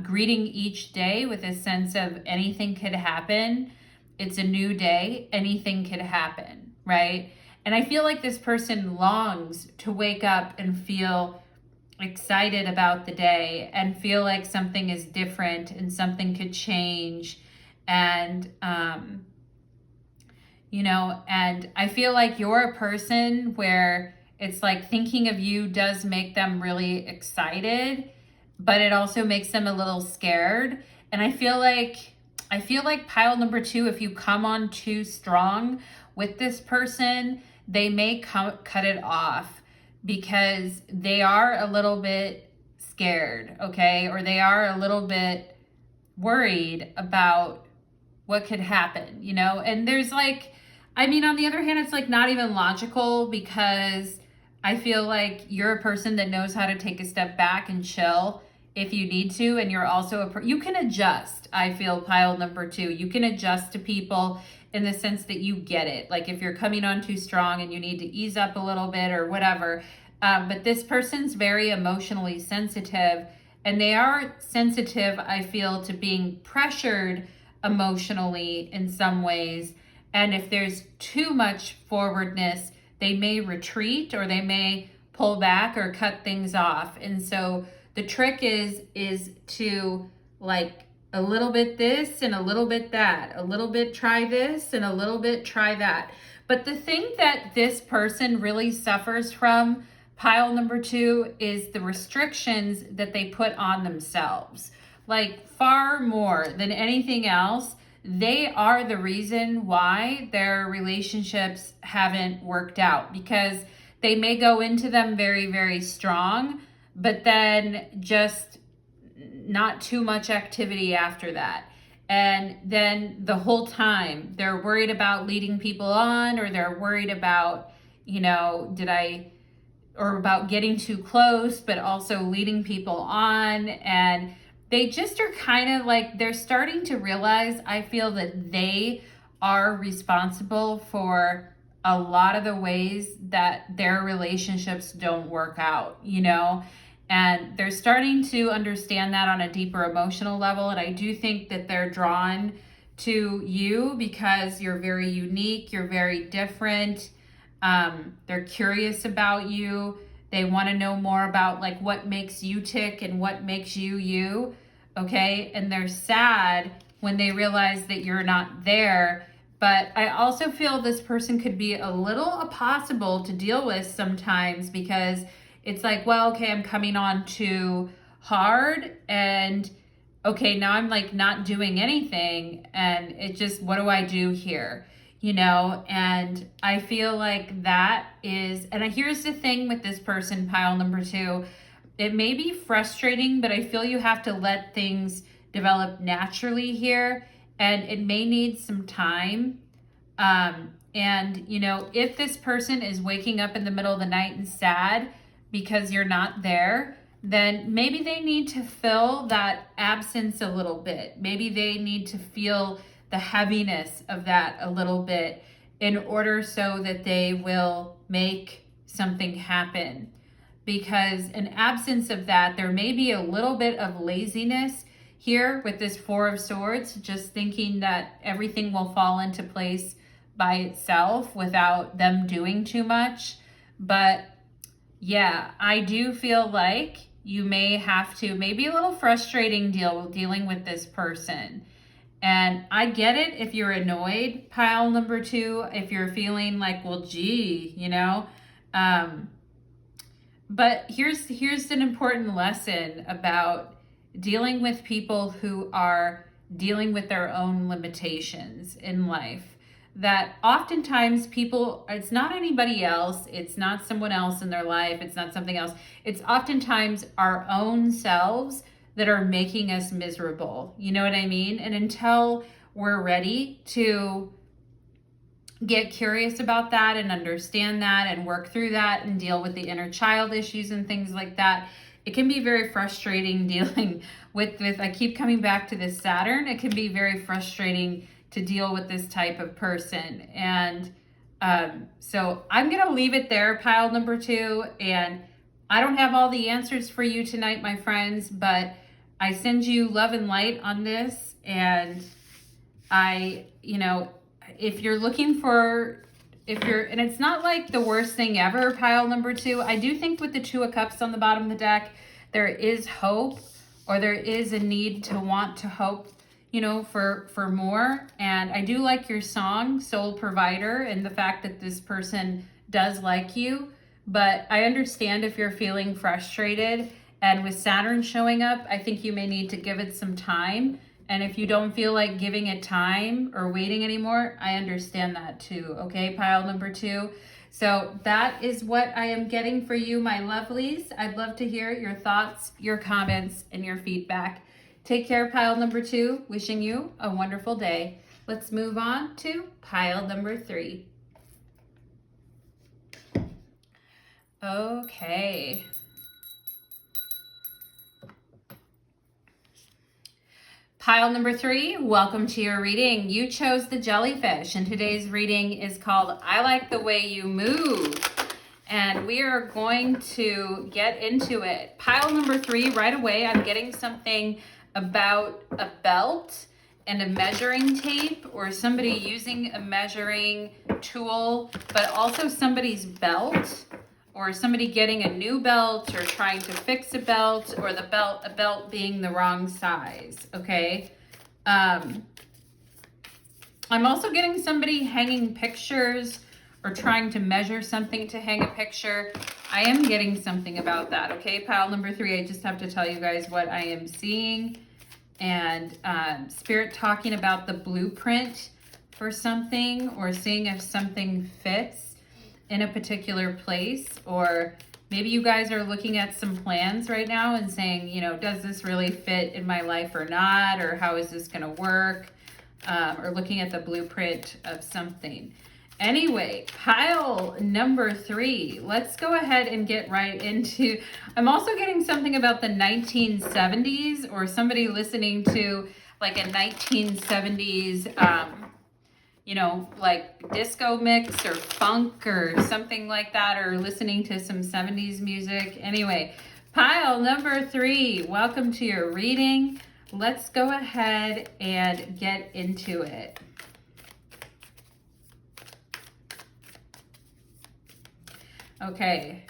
greeting each day with a sense of anything could happen. It's a new day. Anything could happen, right? And I feel like this person longs to wake up and feel excited about the day and feel like something is different and something could change. And, you know, and I feel like you're a person where it's like thinking of you does make them really excited, but it also makes them a little scared. And I feel like pile number 2, if you come on too strong with this person, they may cut it off because they are a little bit scared, okay? Or they are a little bit worried about what could happen, you know? And there's like, I mean, on the other hand, it's like not even logical, because I feel like you're a person that knows how to take a step back and chill if you need to. And you're also you can adjust. I feel pile number 2, you can adjust to people in the sense that you get it. Like if you're coming on too strong and you need to ease up a little bit or whatever. But this person's very emotionally sensitive, and they are sensitive, I feel, to being pressured emotionally in some ways. And if there's too much forwardness, they may retreat, or they may pull back or cut things off. And so The trick is to like a little bit this and a little bit that, a little bit try this and a little bit try that. But the thing that this person really suffers from, pile number 2, is the restrictions that they put on themselves. Like far more than anything else, they are the reason why their relationships haven't worked out, because they may go into them very, very strong, but then just not too much activity after that. And then the whole time they're worried about leading people on, or they're worried about, or about getting too close, but also leading people on. And they just are kind of like, they're starting to realize, I feel, that they are responsible for a lot of the ways that their relationships don't work out, and they're starting to understand that on a deeper emotional level. And I do think that they're drawn to you because you're very unique, you're very different. They're curious about you. They want to know more about like what makes you tick and what makes you you. Okay. And they're sad when they realize that you're not there. But I also feel this person could be a little impossible to deal with sometimes, because it's like, well, okay, I'm coming on too hard, and okay, now I'm like not doing anything, and it just, what do I do here? And I feel like that is, and here's the thing with this person, pile number 2, it may be frustrating, but I feel you have to let things develop naturally here, and it may need some time. And if this person is waking up in the middle of the night and sad because you're not there, then maybe they need to fill that absence a little bit. Maybe they need to feel the heaviness of that a little bit in order so that they will make something happen. Because an absence of that, there may be a little bit of laziness here with this 4 of Swords, just thinking that everything will fall into place by itself without them doing too much. But yeah, I do feel like you may have to, maybe a little frustrating dealing with this person. And I get it if you're annoyed, pile number 2, if you're feeling like, well, gee, but here's an important lesson about dealing with people who are dealing with their own limitations in life. That oftentimes people, it's not anybody else, it's not someone else in their life, it's not something else, it's oftentimes our own selves that are making us miserable. You know what I mean? And until we're ready to get curious about that and understand that and work through that and deal with the inner child issues and things like that, it can be very frustrating dealing with I keep coming back to this Saturn. It can be very frustrating to deal with this type of person. And so I'm going to leave it there, pile number 2. And I don't have all the answers for you tonight, my friends, but I send you love and light on this. And if you're looking for, and it's not like the worst thing ever, pile number 2. I do think with the 2 of Cups on the bottom of the deck, there is hope, or there is a need to want to hope, for more. And I do like your song, Soul Provider, and the fact that this person does like you. But I understand if you're feeling frustrated, and with Saturn showing up, I think you may need to give it some time. And if you don't feel like giving it time or waiting anymore, I understand that too. Okay, pile number 2. So that is what I am getting for you, my lovelies. I'd love to hear your thoughts, your comments, and your feedback. Take care, pile number 2. Wishing you a wonderful day. Let's move on to pile number 3. Okay. Pile number 3, welcome to your reading. You chose the Jellyfish, and today's reading is called I Like the Way You Move. And we are going to get into it. Pile number 3, right away, I'm getting something about a belt and a measuring tape, or somebody using a measuring tool, but also somebody's belt. or somebody getting a new belt or trying to fix a belt, or a belt being the wrong size, okay? I'm also getting somebody hanging pictures or trying to measure something to hang a picture. I am getting something about that, okay? Pile number 3, I just have to tell you guys what I am seeing. And Spirit talking about the blueprint for something, or seeing if something fits in a particular place, or maybe you guys are looking at some plans right now and saying, you know, does this really fit in my life or not, or how is this going to work, or looking at the blueprint of something. Anyway, pile number 3, let's go ahead and get right into, I'm also getting something about the 1970s, or somebody listening to like a 1970s, you know, like disco mix or funk or something like that, or listening to some 70s music. Anyway, pile number 3, welcome to your reading. Let's go ahead and get into it. Okay,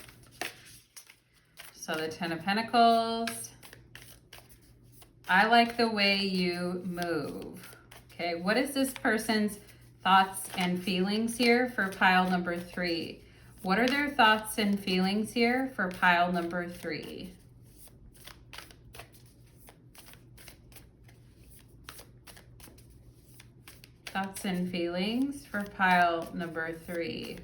so the 10 of Pentacles. I like the way you move. Okay, what is this person's thoughts and feelings here for pile number 3? What are their thoughts and feelings here for pile number 3? Thoughts and feelings for pile number 3.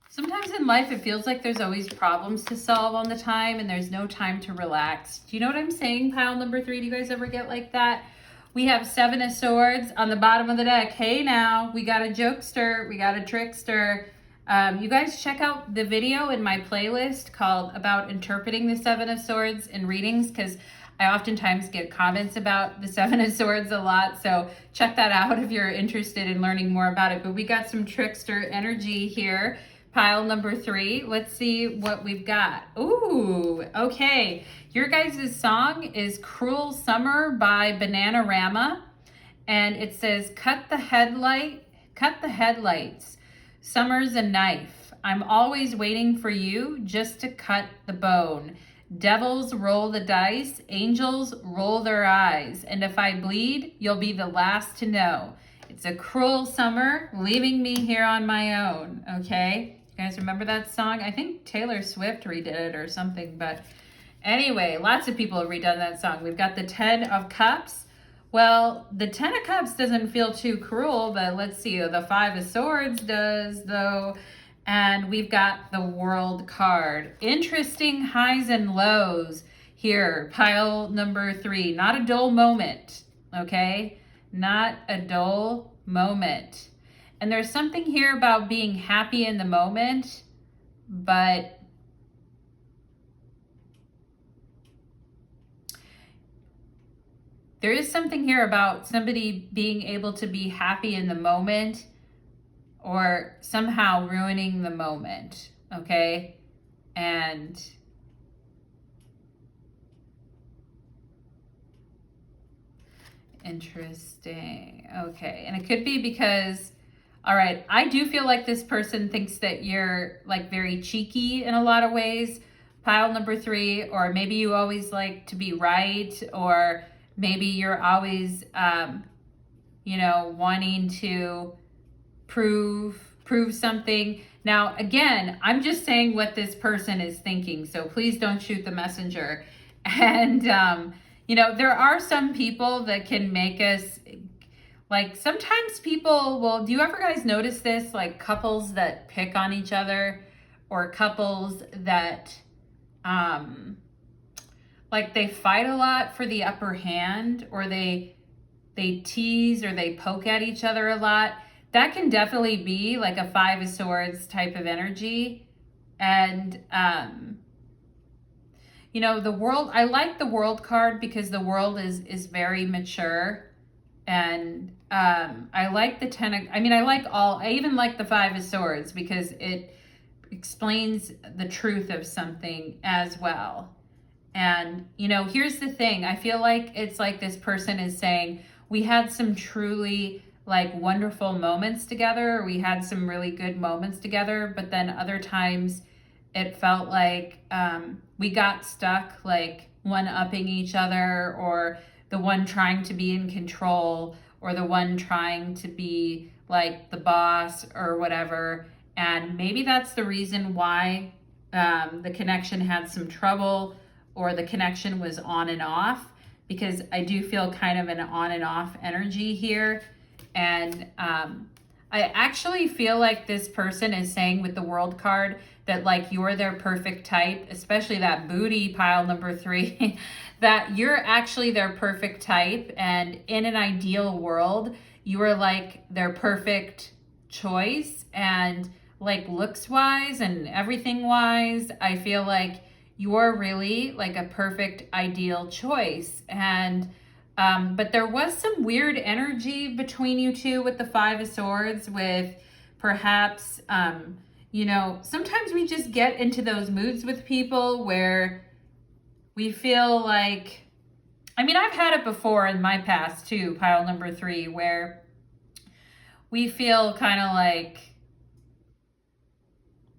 Sometimes in life it feels like there's always problems to solve on the time, and there's no time to relax. Do you know what I'm saying, pile number 3? Do you guys ever get like that? We have 7 of Swords on the bottom of the deck. Hey now, we got a jokester, we got a trickster. You guys check out the video in my playlist called About Interpreting the 7 of Swords in Readings, because I oftentimes get comments about the 7 of Swords a lot. So check that out if you're interested in learning more about it. But we got some trickster energy here. Pile number 3, let's see what we've got. Ooh, okay. Your guys' song is Cruel Summer by Bananarama. And it says, cut the headlights. Summer's a knife. I'm always waiting for you just to cut the bone. Devils roll the dice, angels roll their eyes. And if I bleed, you'll be the last to know. It's a cruel summer, leaving me here on my own, okay? You guys remember that song? I think Taylor Swift redid it or something, but anyway, lots of people have redone that song. We've got the 10 of Cups. Well, the 10 of Cups doesn't feel too cruel, but let's see. The 5 of Swords does, though. And we've got the World card. Interesting highs and lows here. Pile number 3. Not a dull moment, okay? Not a dull moment. And there's something here about being happy in the moment, but there is something here about somebody being able to be happy in the moment or somehow ruining the moment, okay? And interesting, okay. And it could be because, all right, I do feel like this person thinks that you're like very cheeky in a lot of ways, pile number 3, or maybe you always like to be right, or maybe you're always, you know, wanting to prove something. Now, again, I'm just saying what this person is thinking, so please don't shoot the messenger. And, you know, there are some people that can make us, like, sometimes people will, do you ever guys notice this? Like couples that pick on each other, or couples that, like they fight a lot for the upper hand, or they tease or they poke at each other a lot. That can definitely be like a 5 of Swords type of energy. And, you know, the World, I like the World card because the World is very mature. And I like the 10 of, I even like the 5 of Swords because it explains the truth of something as well. And, you know, here's the thing. I feel like it's like this person is saying, we had some truly like wonderful moments together. We had some really good moments together, but then other times it felt like we got stuck, like one-upping each other, or the one trying to be in control, or the one trying to be like the boss or whatever. And maybe that's the reason why the connection had some trouble, or the connection was on and off, because I do feel kind of an on and off energy here. And I actually feel like this person is saying with the World card that like you're their perfect type, especially that booty pile number 3, that you're actually their perfect type. And in an ideal world, you are like their perfect choice. And like looks wise and everything wise, I feel like you're really like a perfect ideal choice. And but there was some weird energy between you two with the 5 of Swords, with perhaps you know, sometimes we just get into those moods with people where we feel like, I mean, I've had it before in my past too, pile number 3, where we feel kind of like,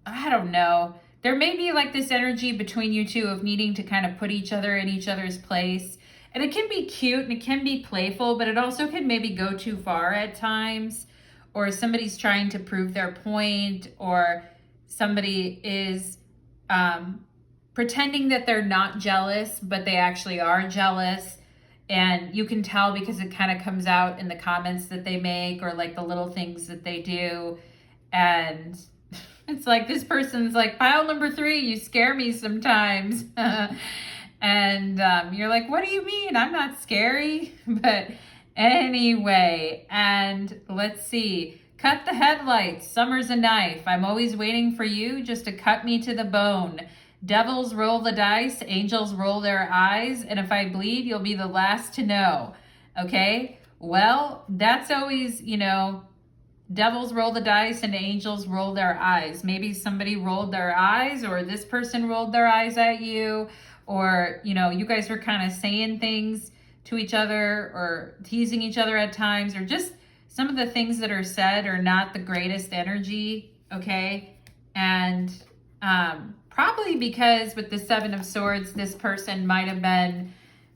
I don't know, there may be like this energy between you two of needing to kind of put each other in each other's place. And it can be cute and it can be playful, but it also can maybe go too far at times. Or somebody's trying to prove their point, or somebody is pretending that they're not jealous, but they actually are jealous. And you can tell because it kind of comes out in the comments that they make, or like the little things that they do. And it's like this person's like, pile number 3, you scare me sometimes. And you're like, what do you mean? I'm not scary. But anyway, and let's see. Cut the headlights. Summer's a knife. I'm always waiting for you just to cut me to the bone. Devils roll the dice. Angels roll their eyes. And if I bleed, you'll be the last to know. Okay? Well, that's always, you know, devils roll the dice and angels roll their eyes. Maybe somebody rolled their eyes, or this person rolled their eyes at you, or, you know, you guys were kind of saying things to each other or teasing each other at times, or just some of the things that are said are not the greatest energy, okay? And probably because with the 7 of Swords, this person might have been,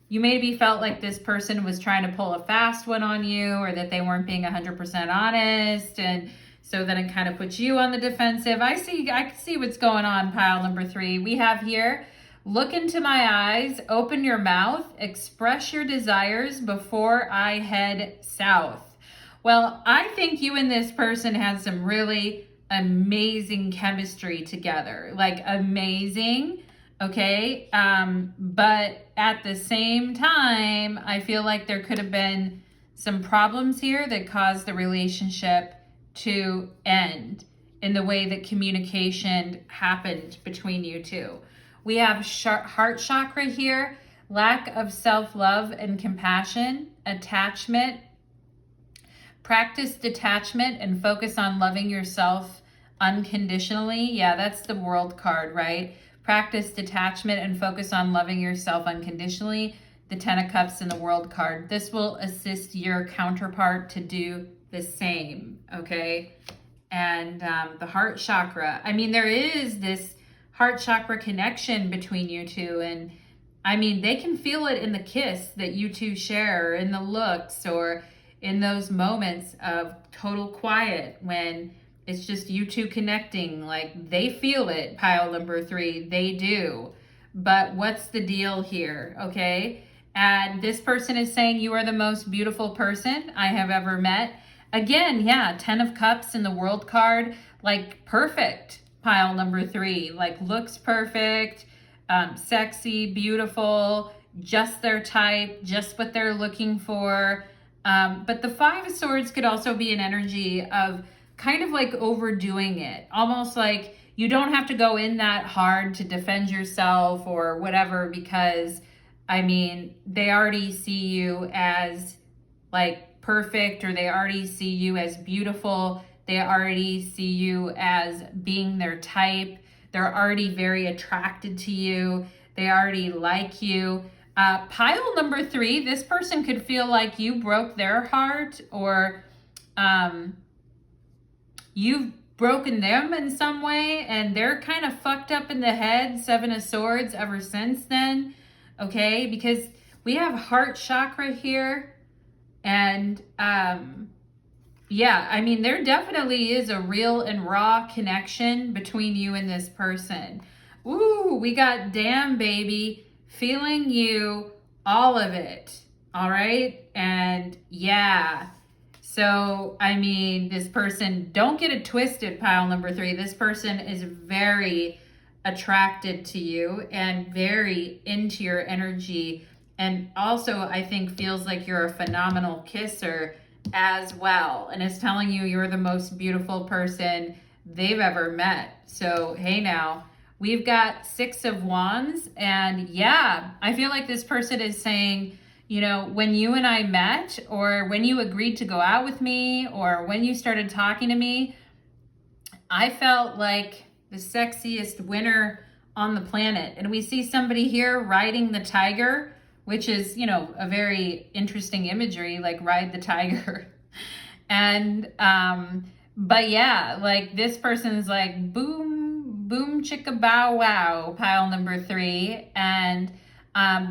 you maybe felt like this person was trying to pull a fast one on you, or that they weren't being 100% honest. And so then it kind of puts you on the defensive. I can see what's going on, pile number 3. We have here, look into my eyes, open your mouth, express your desires before I head south. Well, I think you and this person had some really amazing chemistry together, like amazing. Okay. But at the same time, I feel like there could have been some problems here that caused the relationship to end in the way that communication happened between you two. We have heart chakra here, lack of self-love and compassion, attachment. Practice detachment and focus on loving yourself unconditionally. Yeah, that's the World card, right? Practice detachment and focus on loving yourself unconditionally. The 10 of Cups in the World card. This will assist your counterpart to do the same, okay? And the heart chakra. I mean, there is this heart chakra connection between you two. And I mean, they can feel it in the kiss that you two share, in the looks, or in those moments of total quiet when it's just you two connecting. Like, they feel it, pile number 3, they do. But what's the deal here, okay? And this person is saying you are the most beautiful person I have ever met. Again, yeah, 10 of Cups in the World card, like perfect, pile number 3, like looks perfect, sexy, beautiful, just their type, just what they're looking for. But the 5 of Swords could also be an energy of kind of like overdoing it. Almost like you don't have to go in that hard to defend yourself or whatever, because, I mean, they already see you as like perfect, or they already see you as beautiful. They already see you as being their type. They're already very attracted to you. They already like you. Pile number 3, this person could feel like you broke their heart, or you've broken them in some way, and they're kind of fucked up in the head, Seven of Swords, ever since then, okay? Because we have heart chakra here, and yeah, I mean, there definitely is a real and raw connection between you and this person. Ooh, we got damn baby, feeling you, all of it, all right? And yeah, so, I mean, this person, don't get it twisted, pile number 3. This person is very attracted to you and very into your energy. And also, I think, feels like you're a phenomenal kisser as well. And is telling you you're the most beautiful person they've ever met. So, hey now, we've got 6 of Wands. And yeah, I feel like this person is saying, you know, when you and I met, or when you agreed to go out with me, or when you started talking to me, I felt like the sexiest winner on the planet. And we see somebody here riding the tiger, which is, you know, a very interesting imagery, like ride the tiger. And, but yeah, like this person's like, boom, boom, chicka bow wow, pile number 3. And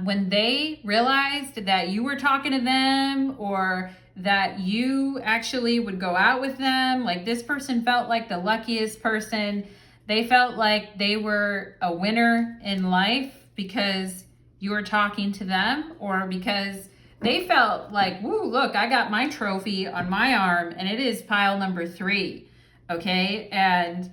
when they realized that you were talking to them, or that you actually would go out with them, like this person felt like the luckiest person. They felt like they were a winner in life because you were talking to them, or because they felt like, woo, look, I got my trophy on my arm, and it is pile number 3. Okay. And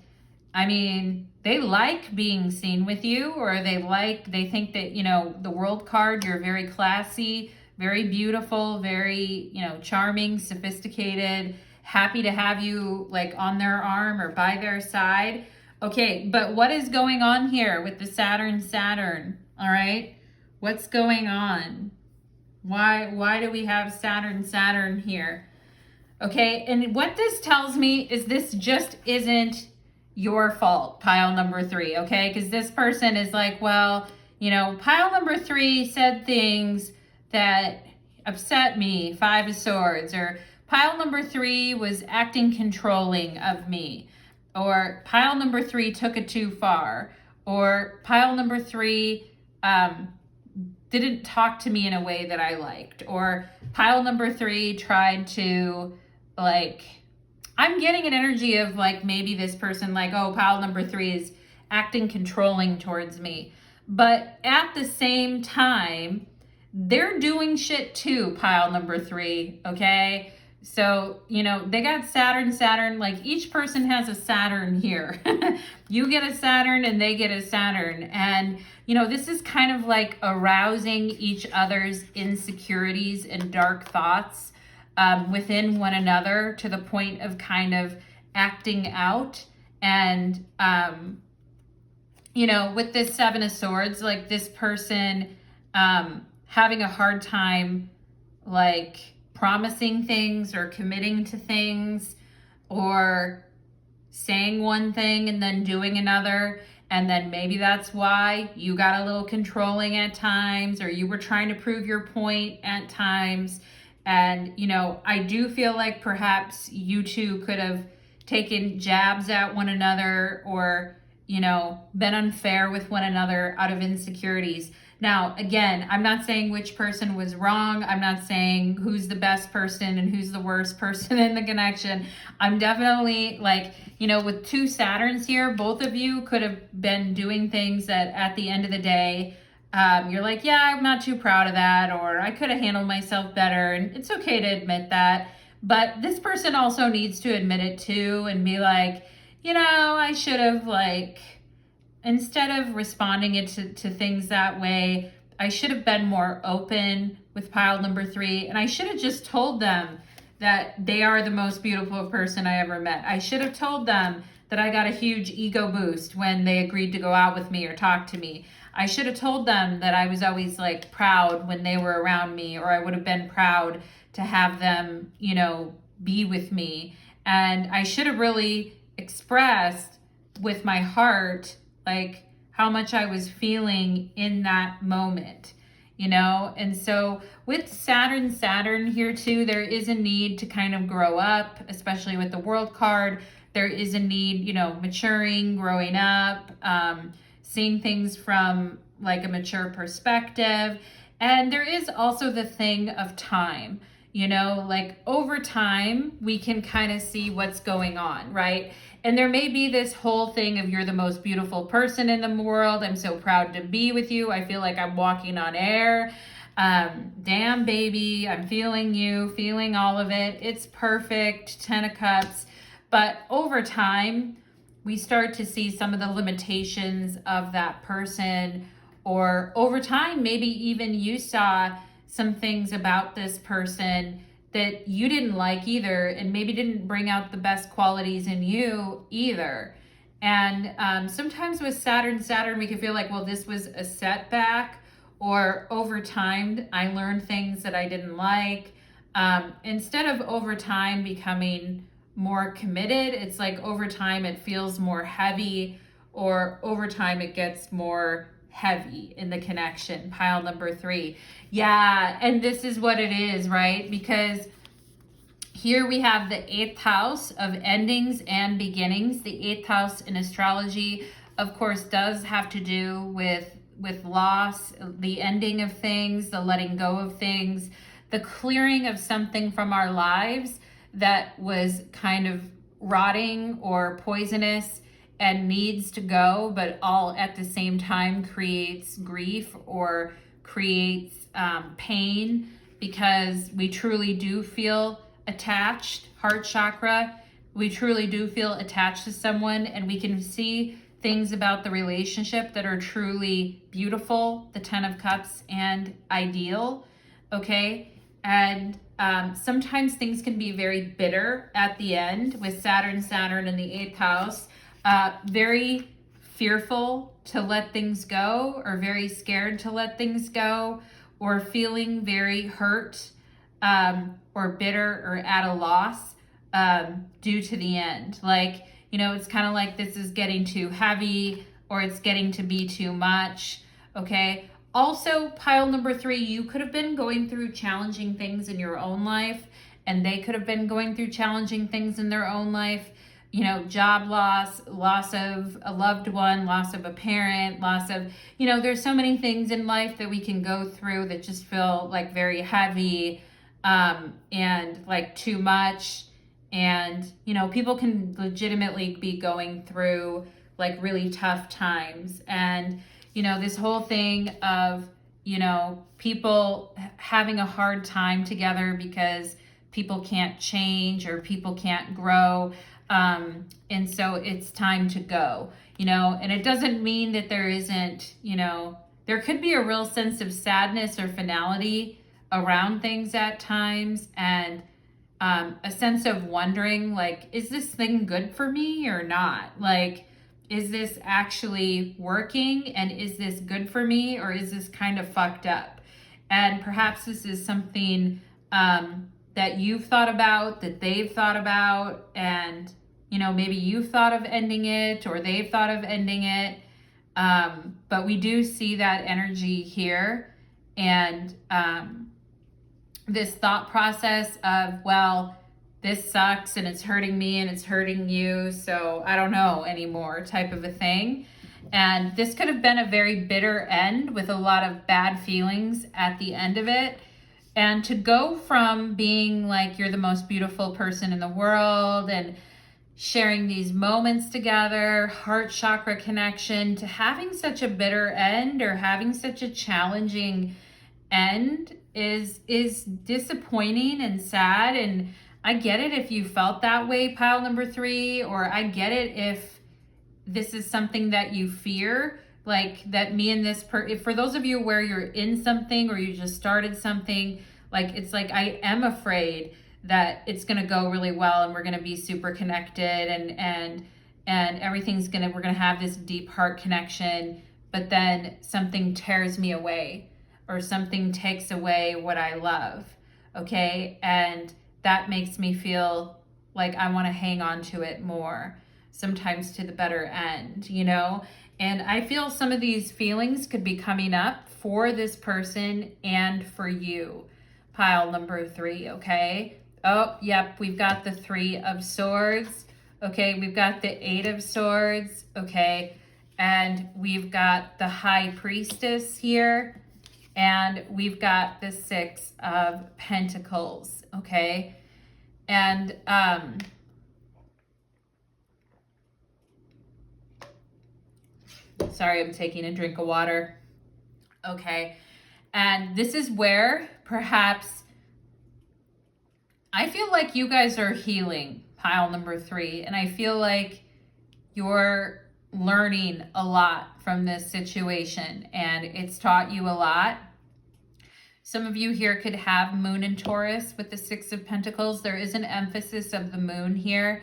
I mean, they like being seen with you, or they think that, you know, the world card, you're very classy, very beautiful, very, you know, charming, sophisticated, happy to have you like on their arm or by their side. Okay, but what is going on here with the Saturn? All right, what's going on? Why do we have Saturn here? Okay, and what this tells me is this just isn't your fault, pile number 3, okay? Because this person is like, well, you know, pile number 3 said things that upset me, 5 of Swords, or pile number 3 was acting controlling of me, or pile number 3 took it too far, or pile number 3 didn't talk to me in a way that I liked, or pile number 3 tried to, like, I'm getting an energy of like maybe this person like, oh, pile number 3 is acting controlling towards me. But at the same time, they're doing shit too, pile number 3, okay? So, you know, they got Saturn, like each person has a Saturn here. You get a Saturn and they get a Saturn. And, you know, this is kind of like arousing each other's insecurities and dark thoughts within one another, to the point of kind of acting out. And, you know, with this 7 of Swords, like this person having a hard time, like promising things or committing to things, or saying one thing and then doing another. And then maybe that's why you got a little controlling at times, or you were trying to prove your point at times. And, you know, I do feel like perhaps you two could have taken jabs at one another, or, you know, been unfair with one another out of insecurities. Now, again, I'm not saying which person was wrong. I'm not saying who's the best person and who's the worst person in the connection. I'm definitely like, you know, with 2 Saturns here, both of you could have been doing things that at the end of the day, you're like, yeah, I'm not too proud of that, or I could have handled myself better. And it's okay to admit that. But this person also needs to admit it too, and be like, you know, I should have, like, instead of responding it to things that way, I should have been more open with pile number 3. And I should have just told them that they are the most beautiful person I ever met. I should have told them that I got a huge ego boost when they agreed to go out with me or talk to me. I should have told them that I was always like proud when they were around me, or I would have been proud to have them, you know, be with me. And I should have really expressed with my heart, like, how much I was feeling in that moment. you know? And so with Saturn here too, there is a need to kind of grow up, especially with the World card. There is a need, you know, maturing, growing up, seeing things from like a mature perspective. And there is also the thing of time, you know, like over time, we can kind of see what's going on, right? And there may be this whole thing of you're the most beautiful person in the world. I'm so proud to be with you. I feel like I'm walking on air. Damn, baby, I'm feeling you, feeling all of it. It's perfect, 10 of Cups. But over time, we start to see some of the limitations of that person, or over time, maybe even you saw some things about this person that you didn't like either, and maybe didn't bring out the best qualities in you either. And sometimes with Saturn, we can feel like, well, this was a setback, or over time, I learned things that I didn't like. Instead of over time becoming more committed, it's like over time it feels more heavy, or over time it gets more heavy in the connection. Pile number 3. Yeah, and this is what it is, right? Because here we have the 8th house of endings and beginnings. The 8th house in astrology, of course, does have to do with loss, the ending of things, the letting go of things, the clearing of something from our lives that was kind of rotting or poisonous and needs to go, but all at the same time creates grief or creates pain, because we truly do feel attached. Heart chakra, we truly do feel attached to someone, and we can see things about the relationship that are truly beautiful, the 10 of Cups, and ideal, okay? And sometimes things can be very bitter at the end with Saturn in the 8th house. Very fearful to let things go, or very scared to let things go, or feeling very hurt, or bitter, or at a loss due to the end. Like, you know, it's kind of like this is getting too heavy, or it's getting to be too much, okay? Also, pile number 3, you could have been going through challenging things in your own life, and they could have been going through challenging things in their own life. You know, job loss, loss of a loved one, loss of a parent, loss of, you know, there's so many things in life that we can go through that just feel like very heavy, and like too much. And, you know, people can legitimately be going through like really tough times. And, you know, this whole thing of, you know, people having a hard time together because people can't change or people can't grow. And so it's time to go, you know, and it doesn't mean that there isn't, you know, there could be a real sense of sadness or finality around things at times, and a sense of wondering, like, is this thing good for me or not? Like, is this actually working, and is this good for me, or is this kind of fucked up? And perhaps this is something that you've thought about, that they've thought about, and, you know, maybe you've thought of ending it, or they've thought of ending it. But we do see that energy here. And this thought process of, well, this sucks and it's hurting me and it's hurting you, so I don't know anymore, type of a thing. And this could have been a very bitter end with a lot of bad feelings at the end of it. And to go from being like you're the most beautiful person in the world and sharing these moments together, heart chakra connection, to having such a bitter end, or having such a challenging end, is disappointing and sad. And I get it if you felt that way, pile number 3, or I get it if this is something that you fear, like that me and this if for those of you where you're in something, or you just started something, like it's like I am afraid that it's going to go really well and we're going to be super connected, and everything's going to, we're going to have this deep heart connection, but then something tears me away, or something takes away what I love, okay? And that makes me feel like I want to hang on to it more, sometimes to the better end, you know? And I feel some of these feelings could be coming up for this person and for you. Pile number 3, okay? Oh, yep, we've got the 3 of Swords. Okay, we've got the 8 of Swords, okay? And we've got the High Priestess here. And we've got the 6 of Pentacles, okay? And sorry, I'm taking a drink of water. Okay. And this is where perhaps I feel like you guys are healing, pile number 3. And I feel like you're learning a lot from this situation and it's taught you a lot. Some of you here could have Moon in Taurus with the 6 of Pentacles. There is an emphasis of the moon here.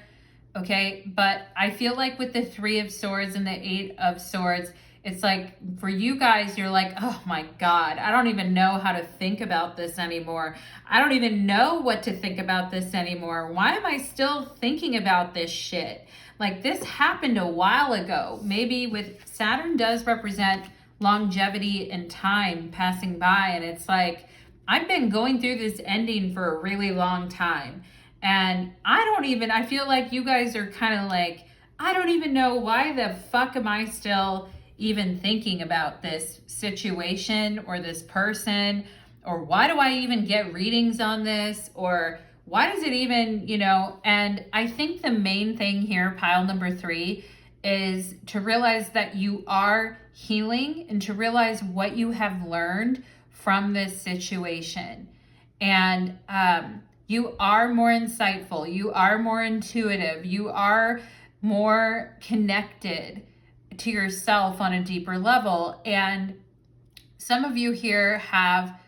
Okay, but I feel like with the 3 of Swords and the 8 of Swords, it's like for you guys, you're like, oh my God, I don't even know how to think about this anymore. I don't even know what to think about this anymore. Why am I still thinking about this shit? Like this happened a while ago. Maybe with Saturn does represent longevity and time passing by. And it's like, I've been going through this ending for a really long time. And I feel like you guys are kind of like, I don't even know why the fuck am I still even thinking about this situation or this person, or why do I even get readings on this, or why does it even, and I think the main thing here, pile number 3, is to realize that you are healing and to realize what you have learned from this situation. And, you are more insightful. You are more intuitive. You are more connected to yourself on a deeper level. And some of you here have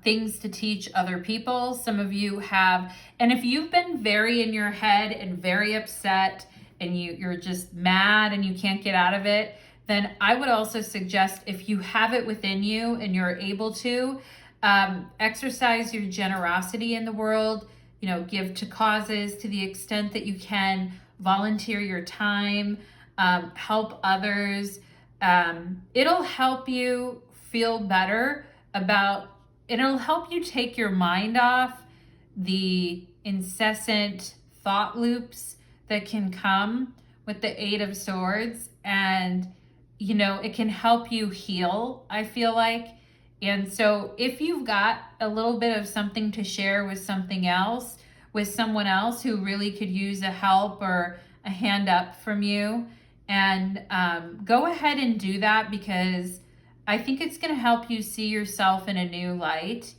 things to teach other people. Some of you have, and if you've been very in your head and very upset and you're just mad and you can't get out of it, then I would also suggest, if you have it within you and you're able to, exercise your generosity in the world, give to causes to the extent that you can, volunteer your time, help others. It'll help you feel better it'll help you take your mind off the incessant thought loops that can come with the 8 of Swords. And, it can help you heal, I feel like. And so if you've got a little bit of something to share with someone else who really could use a help or a hand up from you, and go ahead and do that, because I think it's going to help you see yourself in a new light.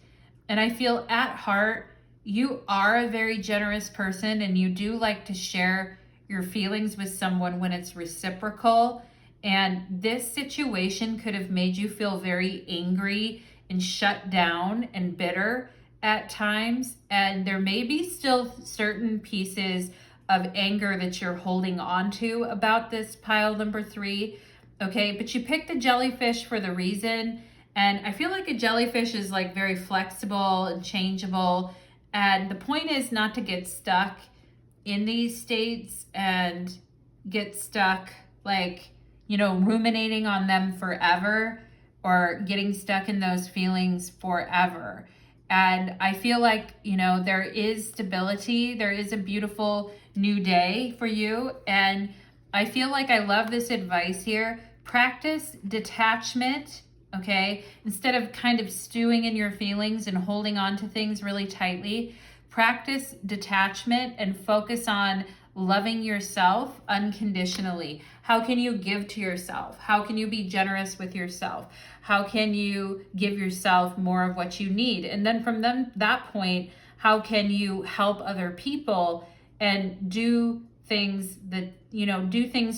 And I feel at heart, you are a very generous person and you do like to share your feelings with someone when it's reciprocal. And this situation could have made you feel very angry and shut down and bitter at times. And there may be still certain pieces of anger that you're holding on to about this, pile number 3. Okay, but you picked the jellyfish for the reason. And I feel like a jellyfish is like very flexible and changeable. And the point is not to get stuck in these states and get stuck ruminating on them forever, or getting stuck in those feelings forever. And I feel like, there is stability. There is a beautiful new day for you. And I feel like I love this advice here. Practice detachment, okay? Instead of kind of stewing in your feelings and holding on to things really tightly, practice detachment and focus on loving yourself unconditionally. How can you give to yourself? How can you be generous with yourself? How can you give yourself more of what you need? And then from that point, how can you help other people and do things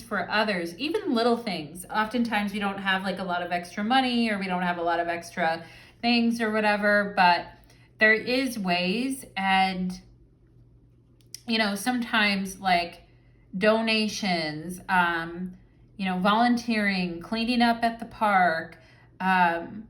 for others, even little things. Oftentimes we don't have like a lot of extra money, or we don't have a lot of extra things or whatever, but there is ways. And sometimes like donations, volunteering, cleaning up at the park, helping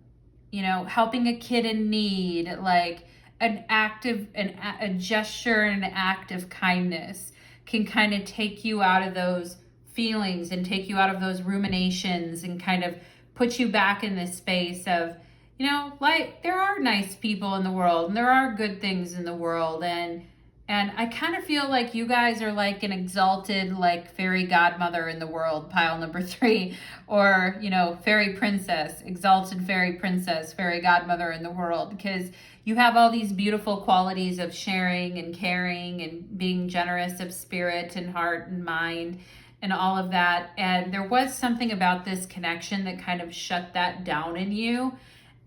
a kid in need, like a gesture and an act of kindness can kind of take you out of those feelings and take you out of those ruminations and kind of put you back in this space of, you know, like there are nice people in the world and there are good things in the world. And I kind of feel like you guys are like an exalted, like fairy godmother in the world, pile number 3, or, you know, fairy princess, exalted fairy princess, fairy godmother in the world, because you have all these beautiful qualities of sharing and caring and being generous of spirit and heart and mind and all of that. And there was something about this connection that kind of shut that down in you.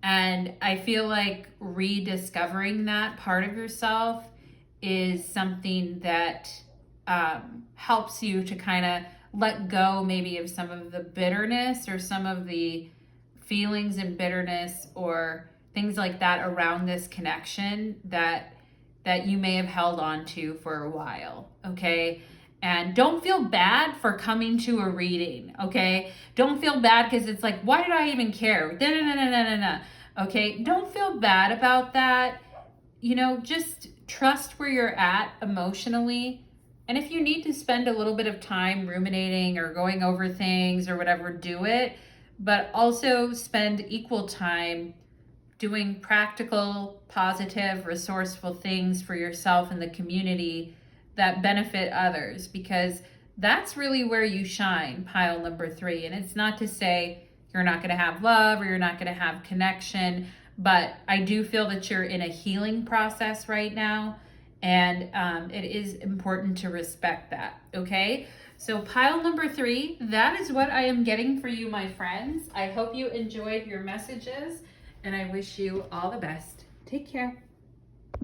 And I feel like rediscovering that part of yourself is something that helps you to kind of let go maybe of some of the bitterness or some of the feelings and bitterness or things like that around this connection that you may have held on to for a while, okay? And don't feel bad for coming to a reading, okay? Don't feel bad because it's like, why did I even care? Okay, don't feel bad about that. You know, just trust where you're at emotionally. And if you need to spend a little bit of time ruminating or going over things or whatever, do it. But also spend equal time doing practical, positive, resourceful things for yourself and the community that benefit others, because that's really where you shine, pile number 3. And it's not to say you're not going to have love or you're not going to have connection, but I do feel that you're in a healing process right now, and it is important to respect that, okay? So pile number 3, that is what I am getting for you, my friends. I hope you enjoyed your messages, and I wish you all the best. Take care.